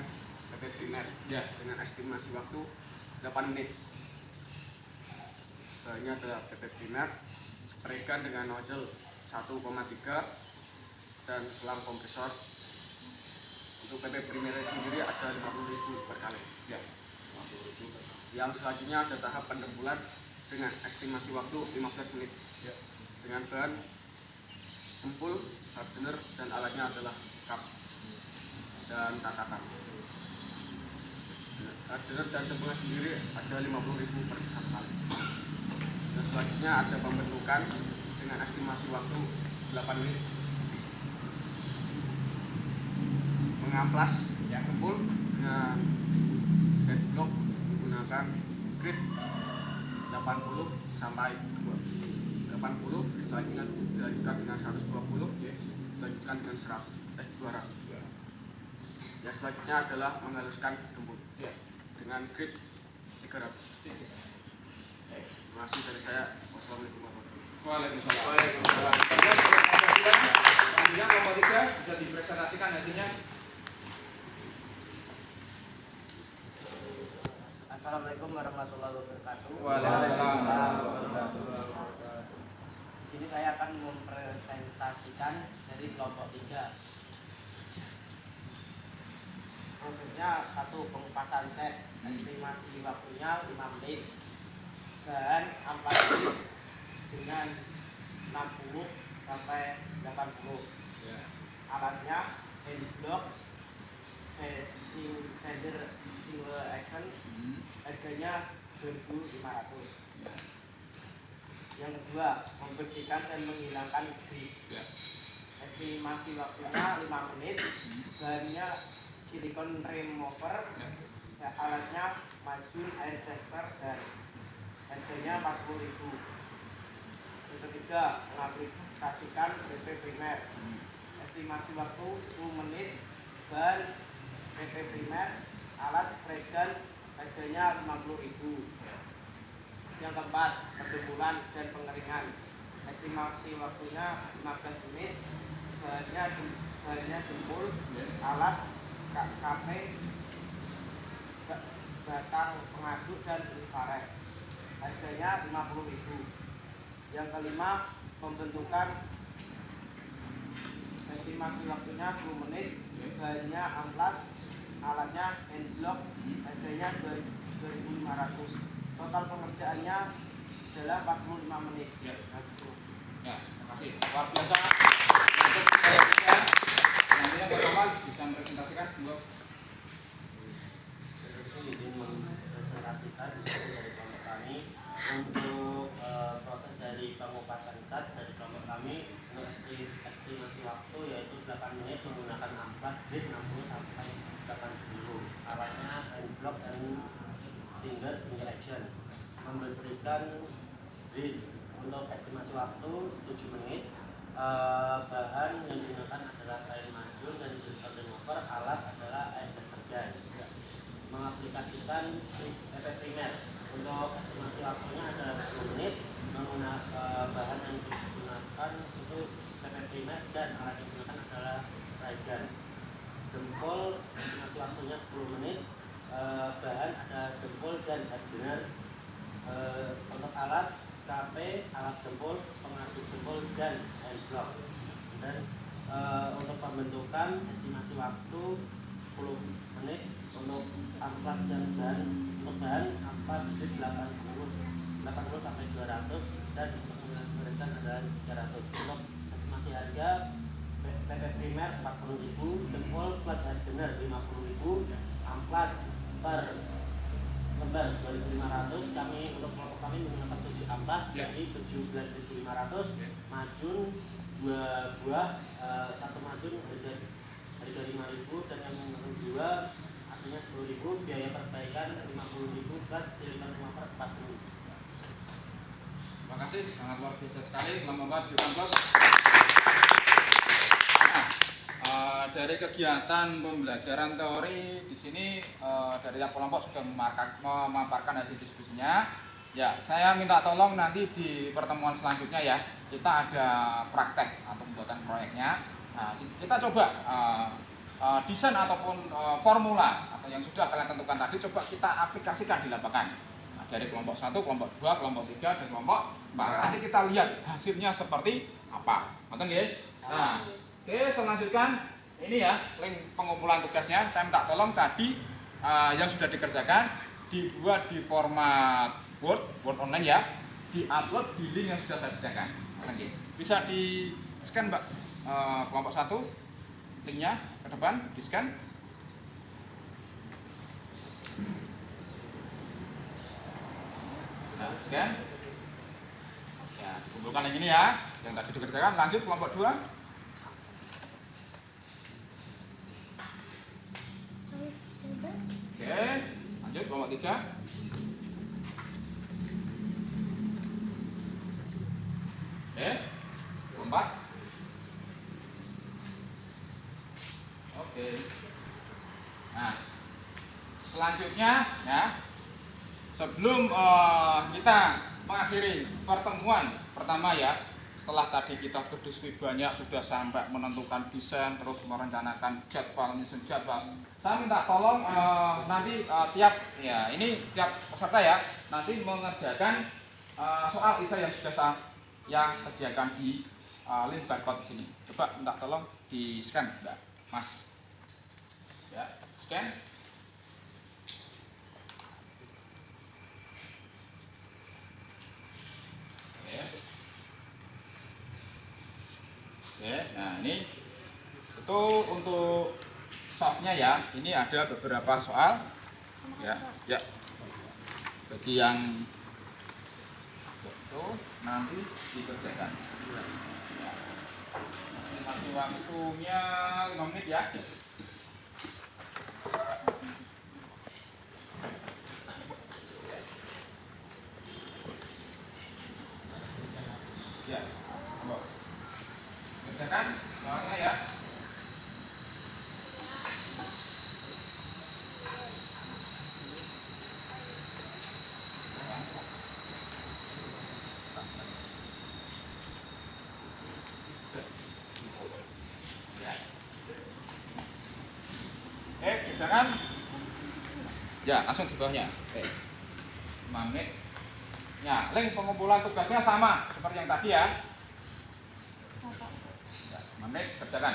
PP primer dengan estimasi waktu 8 menit bahannya adalah PP primer, spray gun dengan nozzle 1,3 dan selang kompresor. Untuk PP primer sendiri ada 50.000 per kali. Ya. Yang selanjutnya ada tahap pendempulan dengan estimasi waktu 15 menit. Ya. Dengan bahan dempul, hardener, dan alatnya adalah kap dan tatakan. Hardener dan dempulnya sendiri ada 50.000 per kali. Dan selanjutnya ada pembentukan dengan estimasi waktu 8 menit. Mengamplas yang dempul dengan headblock menggunakan grid 80 sampai 80, selanjutnya dilanjutkan dengan 120, dilanjutkan dengan 200. Ya, selanjutnya adalah menghaluskan dempul dengan grid 300. Terima kasih dari saya. Wassalamualaikum warahmatullahi Waalaikumsalam. Selanjutnya kelompok 3 bisa dipresentasikan hasilnya. Assalamualaikum warahmatullahi wabarakatuh. Waalaikumsalam. Di sini saya akan mempresentasikan dari kelompok 3. Prosesnya 1. Pengupasan cat, estimasi waktunya 5 menit. Bahan amplas dengan 60 sampai 80. Alatnya hand block, sander single action, harganya 2.500. Yang kedua, membersihkan dan menghilangkan grease. Estimasi waktunya 5 menit. Bahannya silikon remover, alatnya majun, air tester, dan harganya 40.000. Yang ketiga, mengaplikasikan PP primer. Estimasi waktu 10 menit. Bahan PP primer, alat spray gun, harganya 50.000. Yang keempat, pendempulan dan pengeringan. Estimasi waktunya 15 menit. Bahannya dempul, alat KP, batang pengaduk, dan infrared. Harganya 50.000. Yang kelima, pembentukan. Estimasi waktunya 10 menit. Bahannya amplas, alatnya hand block, harganya 2.500. Total pengerjaannya adalah 45 menit. Ya, terima kasih. Luar biasa. Untuk saya, nantinya Pak Kamal bisa mempresentasikan dua. Saya izin mempresentasikan di sini dari kelompok kami untuk proses dari pengupasan cat dari kelompok kami untuk estimasi waktu yaitu 8 menit menggunakan amplas grid 60 sampai 80. Alatnya hand block dan single action. Membersihkan grease untuk estimasi waktu 7 menit. Bahan yang digunakan adalah kain majun dan silikon remover. Alat adalah air deterjen. Mengaplikasikan PP primer untuk estimasi waktunya adalah 10 menit. Menggunakan bahan yang digunakan itu PP primer dan alat yang digunakan adalah spray gun. Dempul estimasi waktunya 10 menit. Bahan ada dempul dan hardener. Untuk alat KP, alas dempul, pengaduk dempul, dan hand block. Dan untuk pembentukan estimasi waktu 10 menit. Untuk amplas dan bahan amplas di 80 sampai 200 dan untuk pemeriksaan adalah 300. Untuk estimasi harga PP primer 40.000, dempul plus hardener 50.000, amplas per lembar 2.500. Kami untuk kelompok kami menggunakan 7 amplas jadi 17.500. Majun 2 buah, 1 majun harga 5.000 dan yang kedua artinya 10.000. Biaya perbaikan 50.000 plus silikon remover 40.000. Terima kasih, sangat luar biasa sekali telah membahas di kampus. Nah, dari kegiatan pembelajaran teori di sini dari tiap kelompok sudah memaparkan hasil diskusinya. Ya, saya minta tolong nanti di pertemuan selanjutnya ya kita ada praktek atau pembuatan proyeknya. Nah, kita coba desain ataupun formula atau yang sudah kalian tentukan tadi coba kita aplikasikan di lapangan. Nah, dari kelompok 1, kelompok 2, kelompok 3, dan kelompok 4. Nanti kita lihat hasilnya seperti apa. Ngerti nggih? Nah, oke, selanjutnya ini ya link pengumpulan tugasnya. Saya minta tolong tadi yang sudah dikerjakan dibuat di format Word online ya, diupload di link yang sudah saya sediakan. Nggih. Bisa di scan Mbak, kelompok 1 linknya ke depan di scan. Nah, scan ya, kumpulkan yang ini ya yang tadi dikerjakan. Lanjut kelompok 2. Oke, lanjut kelompok 3. Oke, kelompok 4. Oke. Nah, selanjutnya ya, sebelum kita mengakhiri pertemuan pertama ya, setelah tadi kita berdiskusi banyak, sudah sampai menentukan desain, terus merencanakan jadwal, menyusun jadwal. Saya minta tolong nanti tiap peserta ya, nanti mengerjakan soal isai yang sudah saya sediakan di link barcode di sini. Coba minta tolong di scan, Mbak, Mas. Ya, scan. Oke, nah ini itu untuk softnya ya. Ini ada beberapa soal ya, bagi yang itu nanti dikerjakan ya. Nanti waktunya 5 menit ya. Ya, kerjakan soalnya ya. Kerjakan. Ya, langsung di bawahnya. Oke. 5 menit. Ya, link pengumpulan tugasnya sama seperti yang tadi ya. Ya, 5 menit kerjakan.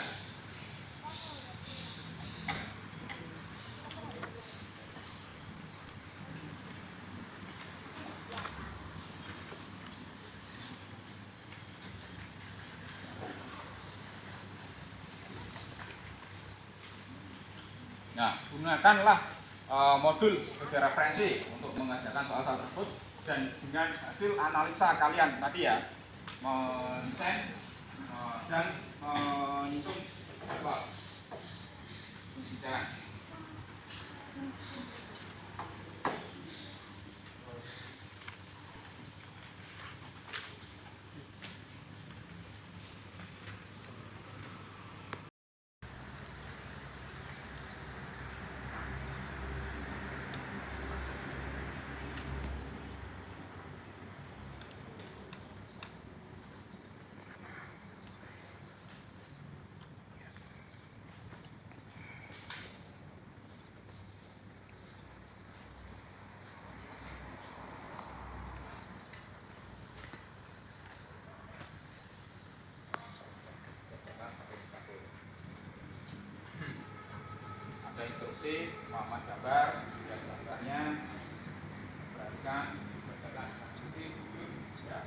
Nah, gunakanlah modul sebagai referensi untuk mengajarkan soal-soal tersebut, dan dengan hasil analisa kalian tadi ya, men-send dan menyusun jadwal. Jalan. Ada instruksi Muhammad gambar, dan gambarnya perhatikan, bacakan ya.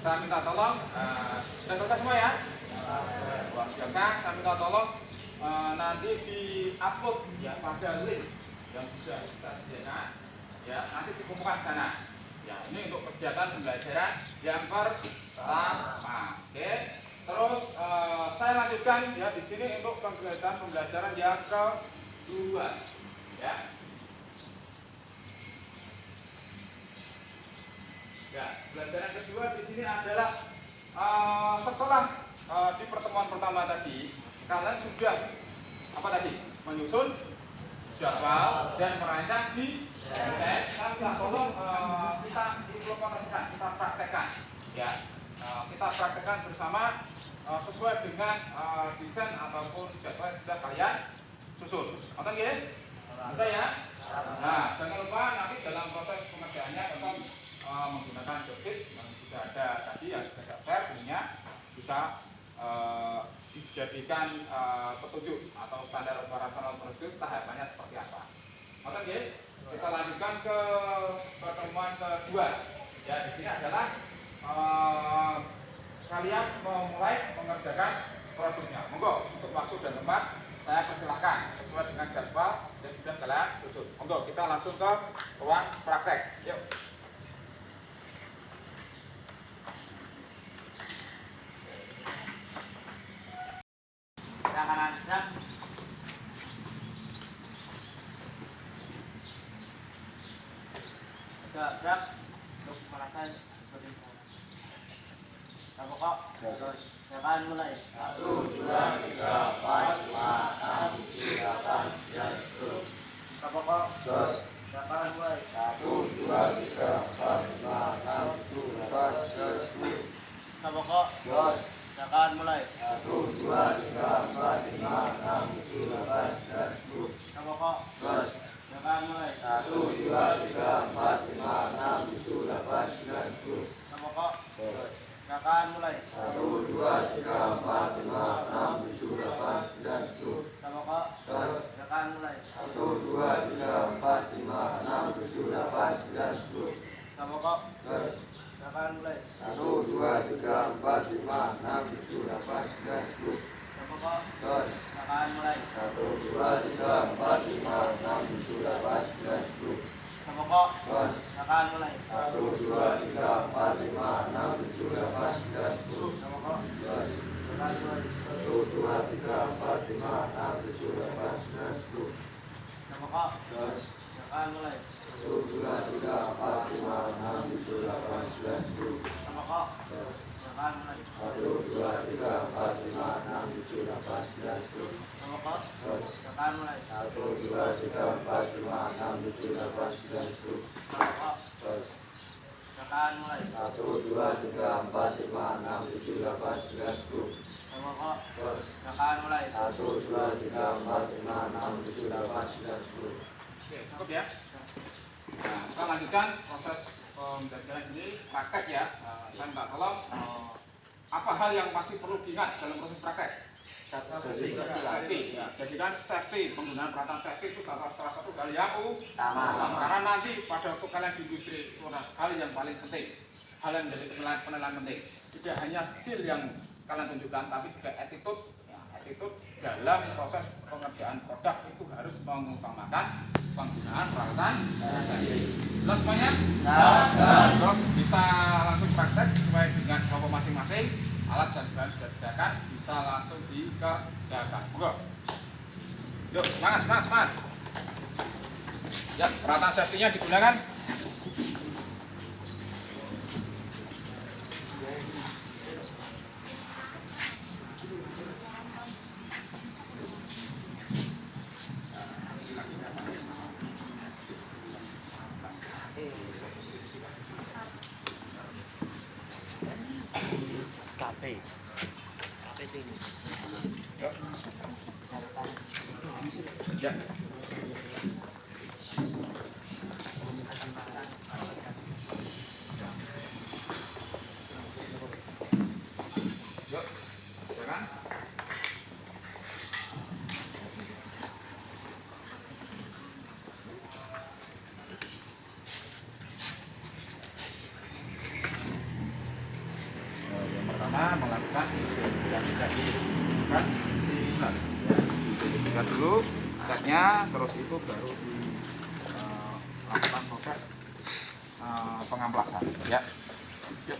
saya minta tolong, sudah selesai semua ya? Luar biasa, saya minta tolong nanti di-upload ya pada link yang sudah kita sediakan, ya nanti dikumpulkan sana. Ya ini untuk kegiatan pembelajaran yang pertama, oke. Terus saya lanjutkan ya di sini untuk kegiatan pembelajaran yang kedua, ya. Ya, pembelajaran kedua di sini adalah setelah di pertemuan pertama tadi kalian sudah apa tadi? Menyusun jadwal dan merancang di saya tolong kita implementasikan, kita praktekkan, ya. Kita praktekkan bersama sesuai dengan desain ataupun jadwal yang sudah kalian susun. Oke, ya? Bisa ya? Nah, jangan lupa nanti dalam proses pengerjaannya tetap menggunakan jokit yang sudah ada tadi yang sudah daftar punya bisa dijadikan petunjuk atau standar operasional prosedur tahapannya seperti apa. Oke, ya? Kita lanjutkan ke pertemuan kedua. Ya, di sini adalah kalian memulai mengerjakan produknya. Monggo untuk waktu dan tempat saya persilahkan sesuai dengan jadwal yang sudah kalian susun. Monggo kita langsung ke ruang praktek. Yuk. Silakan siap. Gerak untuk merasa berbicara. Kamu kok? Silakan mulai. 1, 2, 3, 4, 5, 6, 7, 8, 9, 10. Kamu kok? Silakan mulai. 1, 2, 3, 4, 5, 6, 7, 8, 9, 10. Kamu kok? Silakan mulai. 1, 2, 3, 4, 5, 6, 7, 8, 9, 10. Kamu kok? Silakan mulai. 1, 2, 3, 4, 5, 6, 7, 8, 9, 10. Kamu kok? Silakan mulai. 1, 2, 3, 4, 5, 6, 7, 8, 9, 10. Kamu kok? Silakan mulai. 1, 2, 3, 4, 5, 6, 7, 8, 9, 10. Kamu kok? Silakan mulai. 1, 2, 3, 4, 5, 6, 7, 8, 9, 10. Kamu kok? Silakan mulai. 1, 2, 3, 4, 5, 6, 7, 8, 9, 10. Kamu kok? Silakan mulai. 1, 2, 3, 4, 5, 6, 7, 8, 9, 10. Kamu kok? Silakan mulai. 1, 2, 3, 4, 5, 6, 7, 8, 9, 10. Kamu kok? Silakan mulai. 1, 2, 3, 4, 5, 6, 7, 8, 9, 10. Kamu kok? Silakan mulai. 1, 2, 3, 4, 5, 6, 7, 8, 9, 10. Kamu kok? Silakan mulai. 1, 2, 3, 4, 5, 6, 7, 8, 9, 10. Kamu kok? Silakan mulai. 1, 2, 3, 4, 5, 6, 7, 8, 9, 10. Kamu kok? Silakan mulai. 1, 2, 3, 4, 5, 6, 7, 8, 9, 10. Oke, cukup ya. Nah, kita lanjutkan proses pembelajaran ini praktek ya. Saya minta tolong apa hal yang masih perlu diingat dalam proses praktek? Safety. Ya, jadikan safety, penggunaan peralatan safety itu salah satu hal yang utama. Karena nanti pada waktu kalian di industri itu hal yang paling penting, hal yang menjadi penilaian penting. Tidak hanya skill yang kalian tunjukkan, tapi juga attitude. Attitude dalam proses pengerjaan produk itu harus mengutamakan penggunaan peralatan safety. Jelas semuanya? Jelas. Bisa langsung praktek sesuai dengan kelompok masing-masing. Alat dan bahan sudah disediakan, bisa langsung dikerjakan. Monggo. Yuk, semangat. Ya, peralatan safety-nya digunakan. Ya. Yuk, silakan. dulu catnya, terus itu baru lakukan proses pengamplasan ya. Yuk.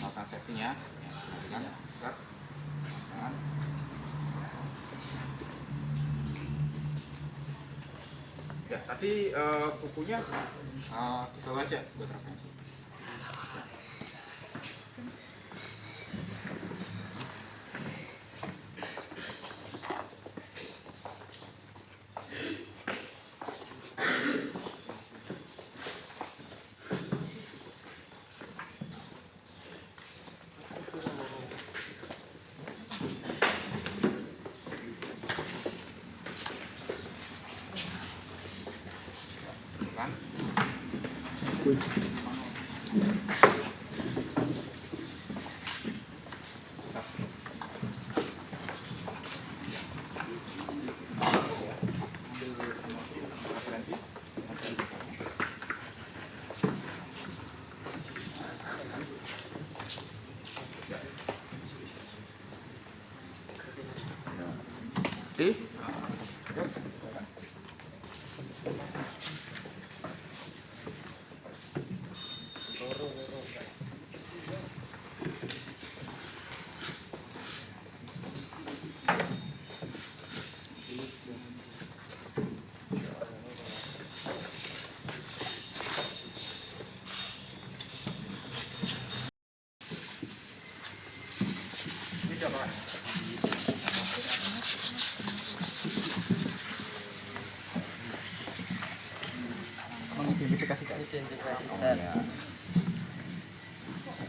Lakukan sesinya, ya tadi bukunya dibawa aja buat referensi. Kan? Mengidentifikasikan.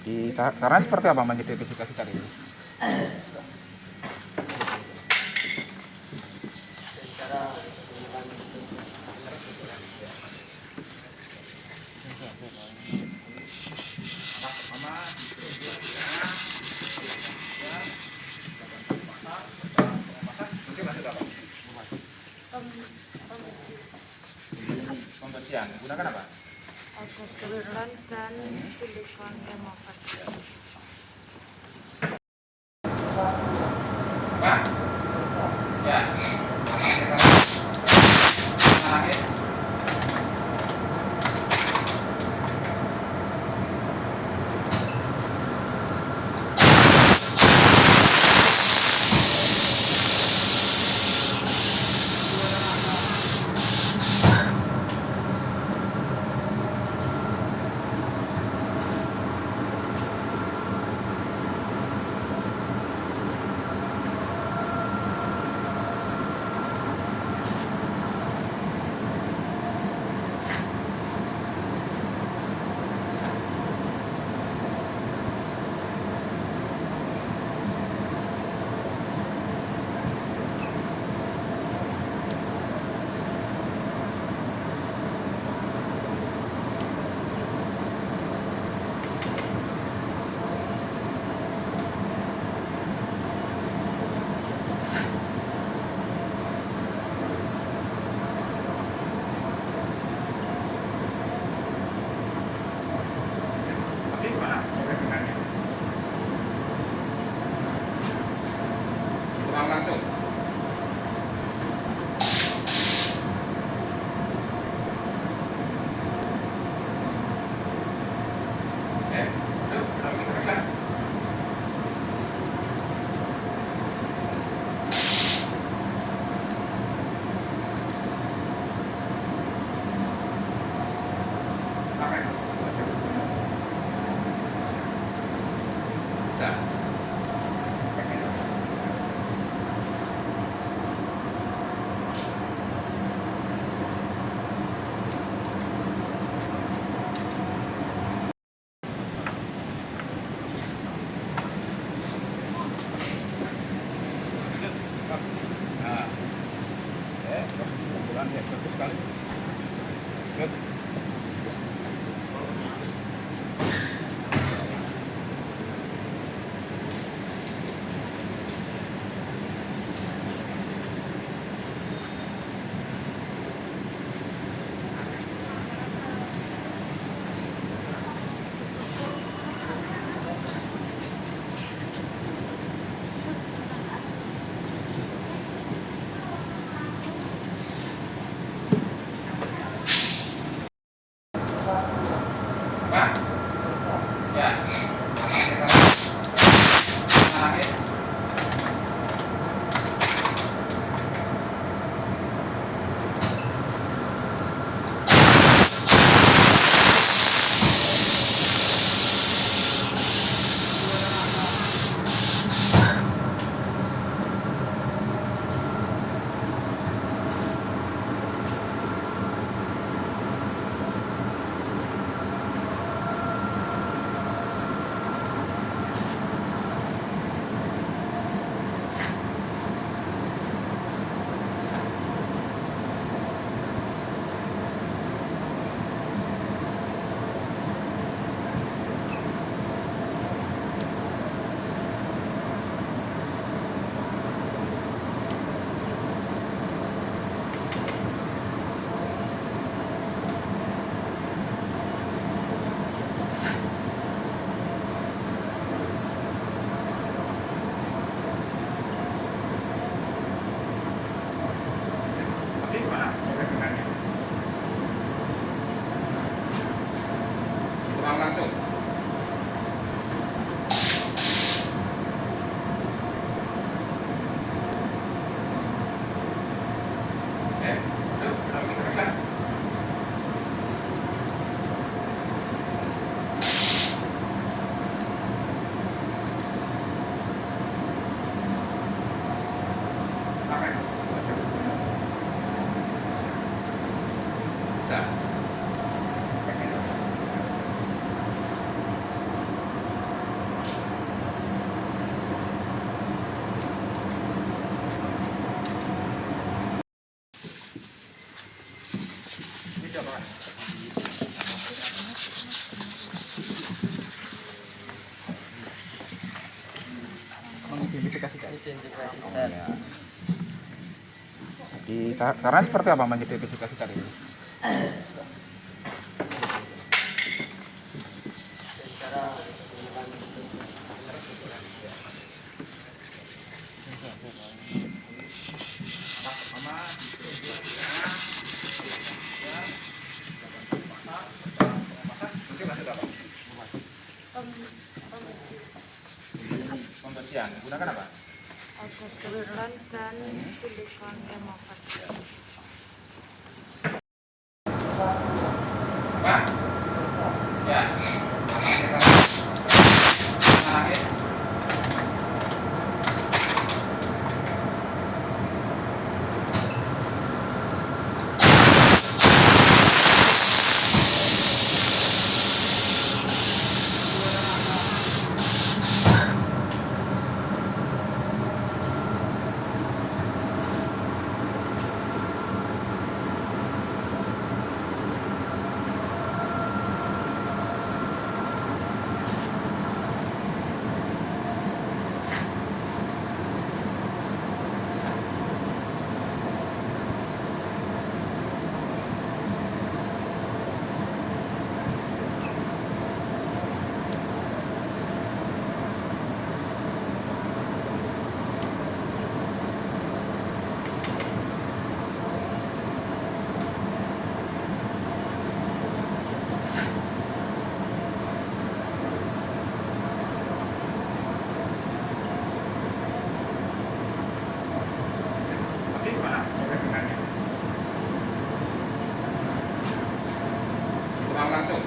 Jadi karena seperti apa mengidentifikasikan ini? Pembersihan gunakan apa? Alkohol dan silikon remover. Pak, ya. Ya. Lagi. Langsung. Di karena seperti apa mengidentifikasi tadi? Pembersihan gunakan apa? Alkoholan dan silikon remover. Pak. Ya. Lagi. Langsung.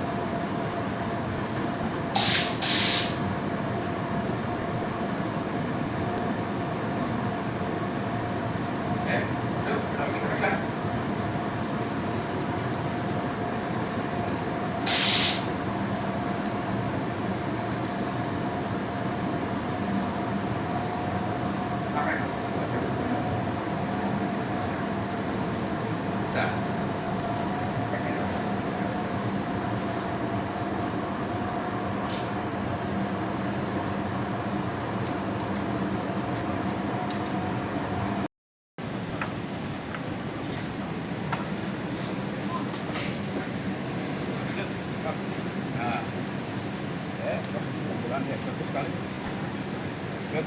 Bagus sekali. Good.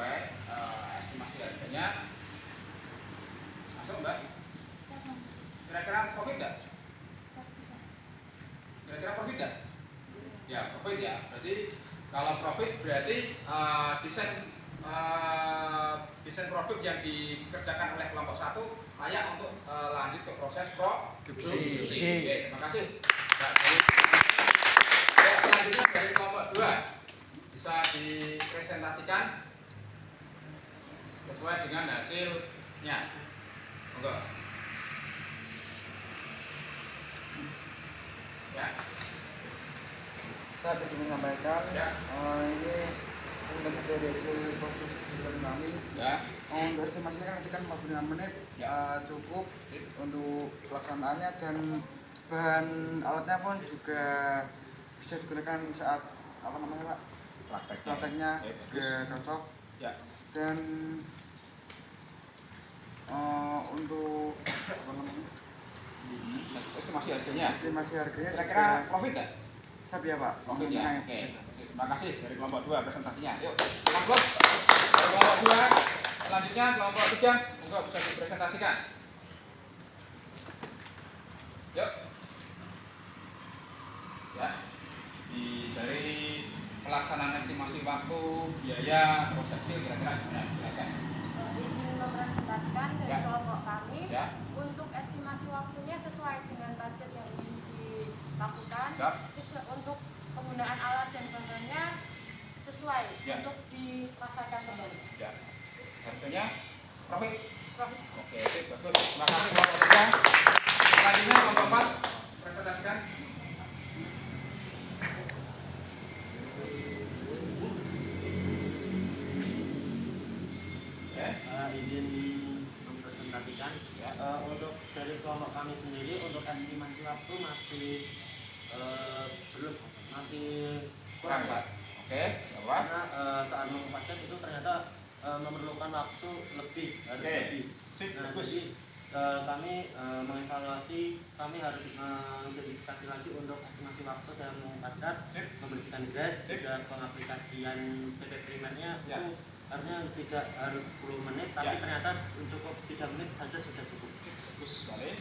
sesuai estimasi harganya. Masuk Mbak? Kira-kira profit nggak? Kira-kira profit nggak? Ya profit ya. Berarti kalau profit berarti desain produk yang dikerjakan oleh kelompok 1 layak untuk lanjut ke proses produksi. Oke, terima kasih. Ya, selanjutnya dari kelompok 2 bisa dipresentasikan sesuai dengan hasilnya. Monggo. Ya. Saya ingin menyampaikan Ya. ini untuk dari proses kami Ya. untuk estimasinya kan nanti kan 45 menit Ya. cukup untuk pelaksanaannya, dan bahan alatnya pun juga bisa digunakan saat apa namanya Pak, prakteknya juga cocok. Ya. Dan untuk apa namanya Estimasi harganya. estimasi harganya Kira-kira juga profit nggak? siap ya Pak. Profit ya. Mengenai- Oke. Terima kasih dari kelompok 2 presentasinya. Yuk, kelompok dari kelompok 2. Selanjutnya kelompok 3 juga bisa dipresentasikan. Yuk. Ya. Dari pelaksanaan estimasi waktu, biaya, produksi kira-kira gimana? Silakan. Izin mempresentasikan dari Ya. kelompok kami Ya. untuk estimasi waktunya sesuai dengan budget yang ingin dilakukan. Ya. Untuk penggunaan alat dan bahannya sesuai Ya. untuk dipasarkan kembali. Ya. Harganya profit. Profit. Oke, bagus. Terima kasih kelompok 3. Selanjutnya kelompok 4 presentasikan. Izin mempresentasikan Ya. untuk dari kelompok kami sendiri untuk estimasi waktu masih kurang Pak, Oke, apa? karena saat mengupakan itu ternyata memerlukan waktu lebih, harus Oke. lebih. Sip, Nah, bagus. jadi kami mengevaluasi, kami harus mengidentifikasi lagi untuk estimasi waktu dalam mengupakan, Sip. membersihkan gas, Sip. juga pengaplikasian PP primernya Ya. itu harusnya tidak harus 10 menit, tapi Ya. ternyata cukup 3 menit saja sudah cukup. Bagus sekali.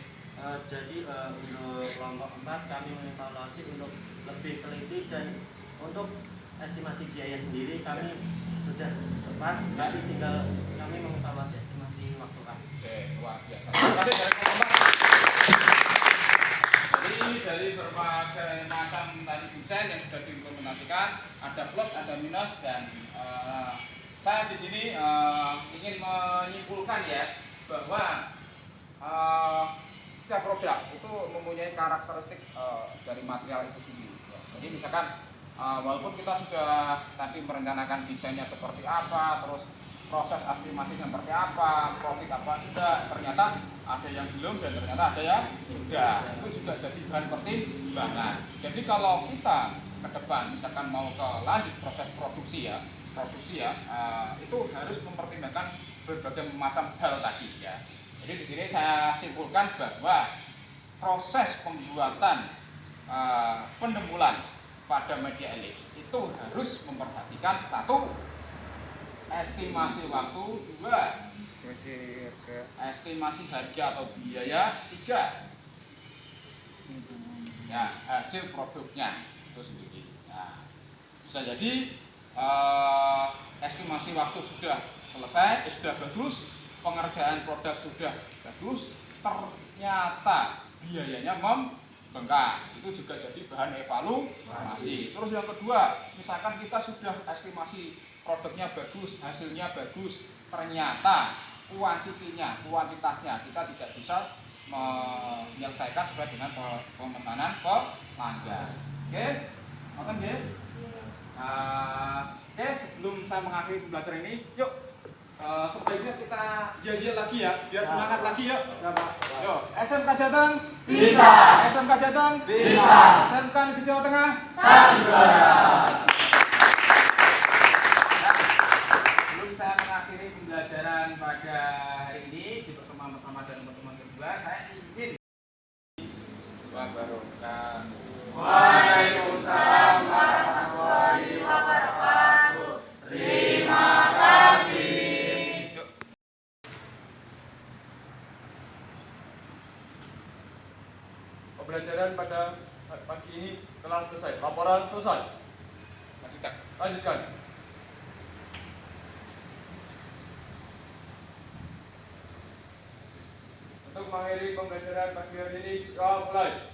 Jadi untuk kelompok 4 kami mengevaluasi untuk lebih teliti, dan untuk estimasi biaya sendiri kami sudah tepat, tapi tinggal kami mengevaluasi estimasi waktu kami. Oke, luar biasa. Terima kasih dari kelompok 4. Jadi dari berbagai macam tadi desain yang sudah diimplementasikan, ada plus, ada minus, dan saya di sini ingin menyimpulkan ya bahwa setiap produk itu mempunyai karakteristik dari material itu sendiri. Jadi misalkan walaupun kita sudah tadi merencanakan desainnya seperti apa, terus proses estimasi seperti apa, profit apa sudah, ternyata ada yang belum dan ternyata ada yang sudah. Itu juga jadi bahan pertimbangan. Jadi kalau kita ke depan misalkan mau ke lanjut proses produksi ya, itu harus mempertimbangkan berbagai macam hal tadi ya. Jadi di sini saya simpulkan bahwa proses pembuatan pendemulan pada media elips itu harus memperhatikan 1, estimasi waktu, 2, estimasi harga atau biaya, 3, ya hasil produknya itu sendiri. Nah, bisa jadi estimasi waktu sudah selesai, sudah bagus, pengerjaan produk sudah bagus, ternyata biayanya membengkak, itu juga jadi bahan evaluasi. Terus yang kedua, misalkan kita sudah estimasi produknya bagus, hasilnya bagus, ternyata kuantitasnya kita tidak bisa menyelesaikan sesuai dengan pemesanan pelanggan. Oke, nonton ya. Oke, sebelum saya mengakhiri pembelajaran ini, yuk sebaiknya kita janjian lagi ya, biar semangat lagi yuk. Yuk, SMK Jateng bisa. SMK Jateng bisa. SMK Negeri Jawa Tengah juara. Sebelum saya mengakhiri pembelajaran pada hari ini di pertemuan pertama dan pertemuan kedua, saya ingin wabarakatuh. Waalaikumsalam warahmatullahi wabarakatuh. Terima kasih. Pembelajaran pada pagi ini telah selesai. Laporan selesai. Lanjutkan. Untuk mengakhiri pembelajaran pagi hari ini, kita mulai.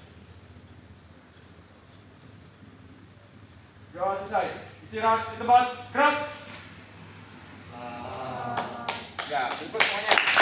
Kita selesai. Istirahat di tempat. Gerak. Ya, ikut semuanya.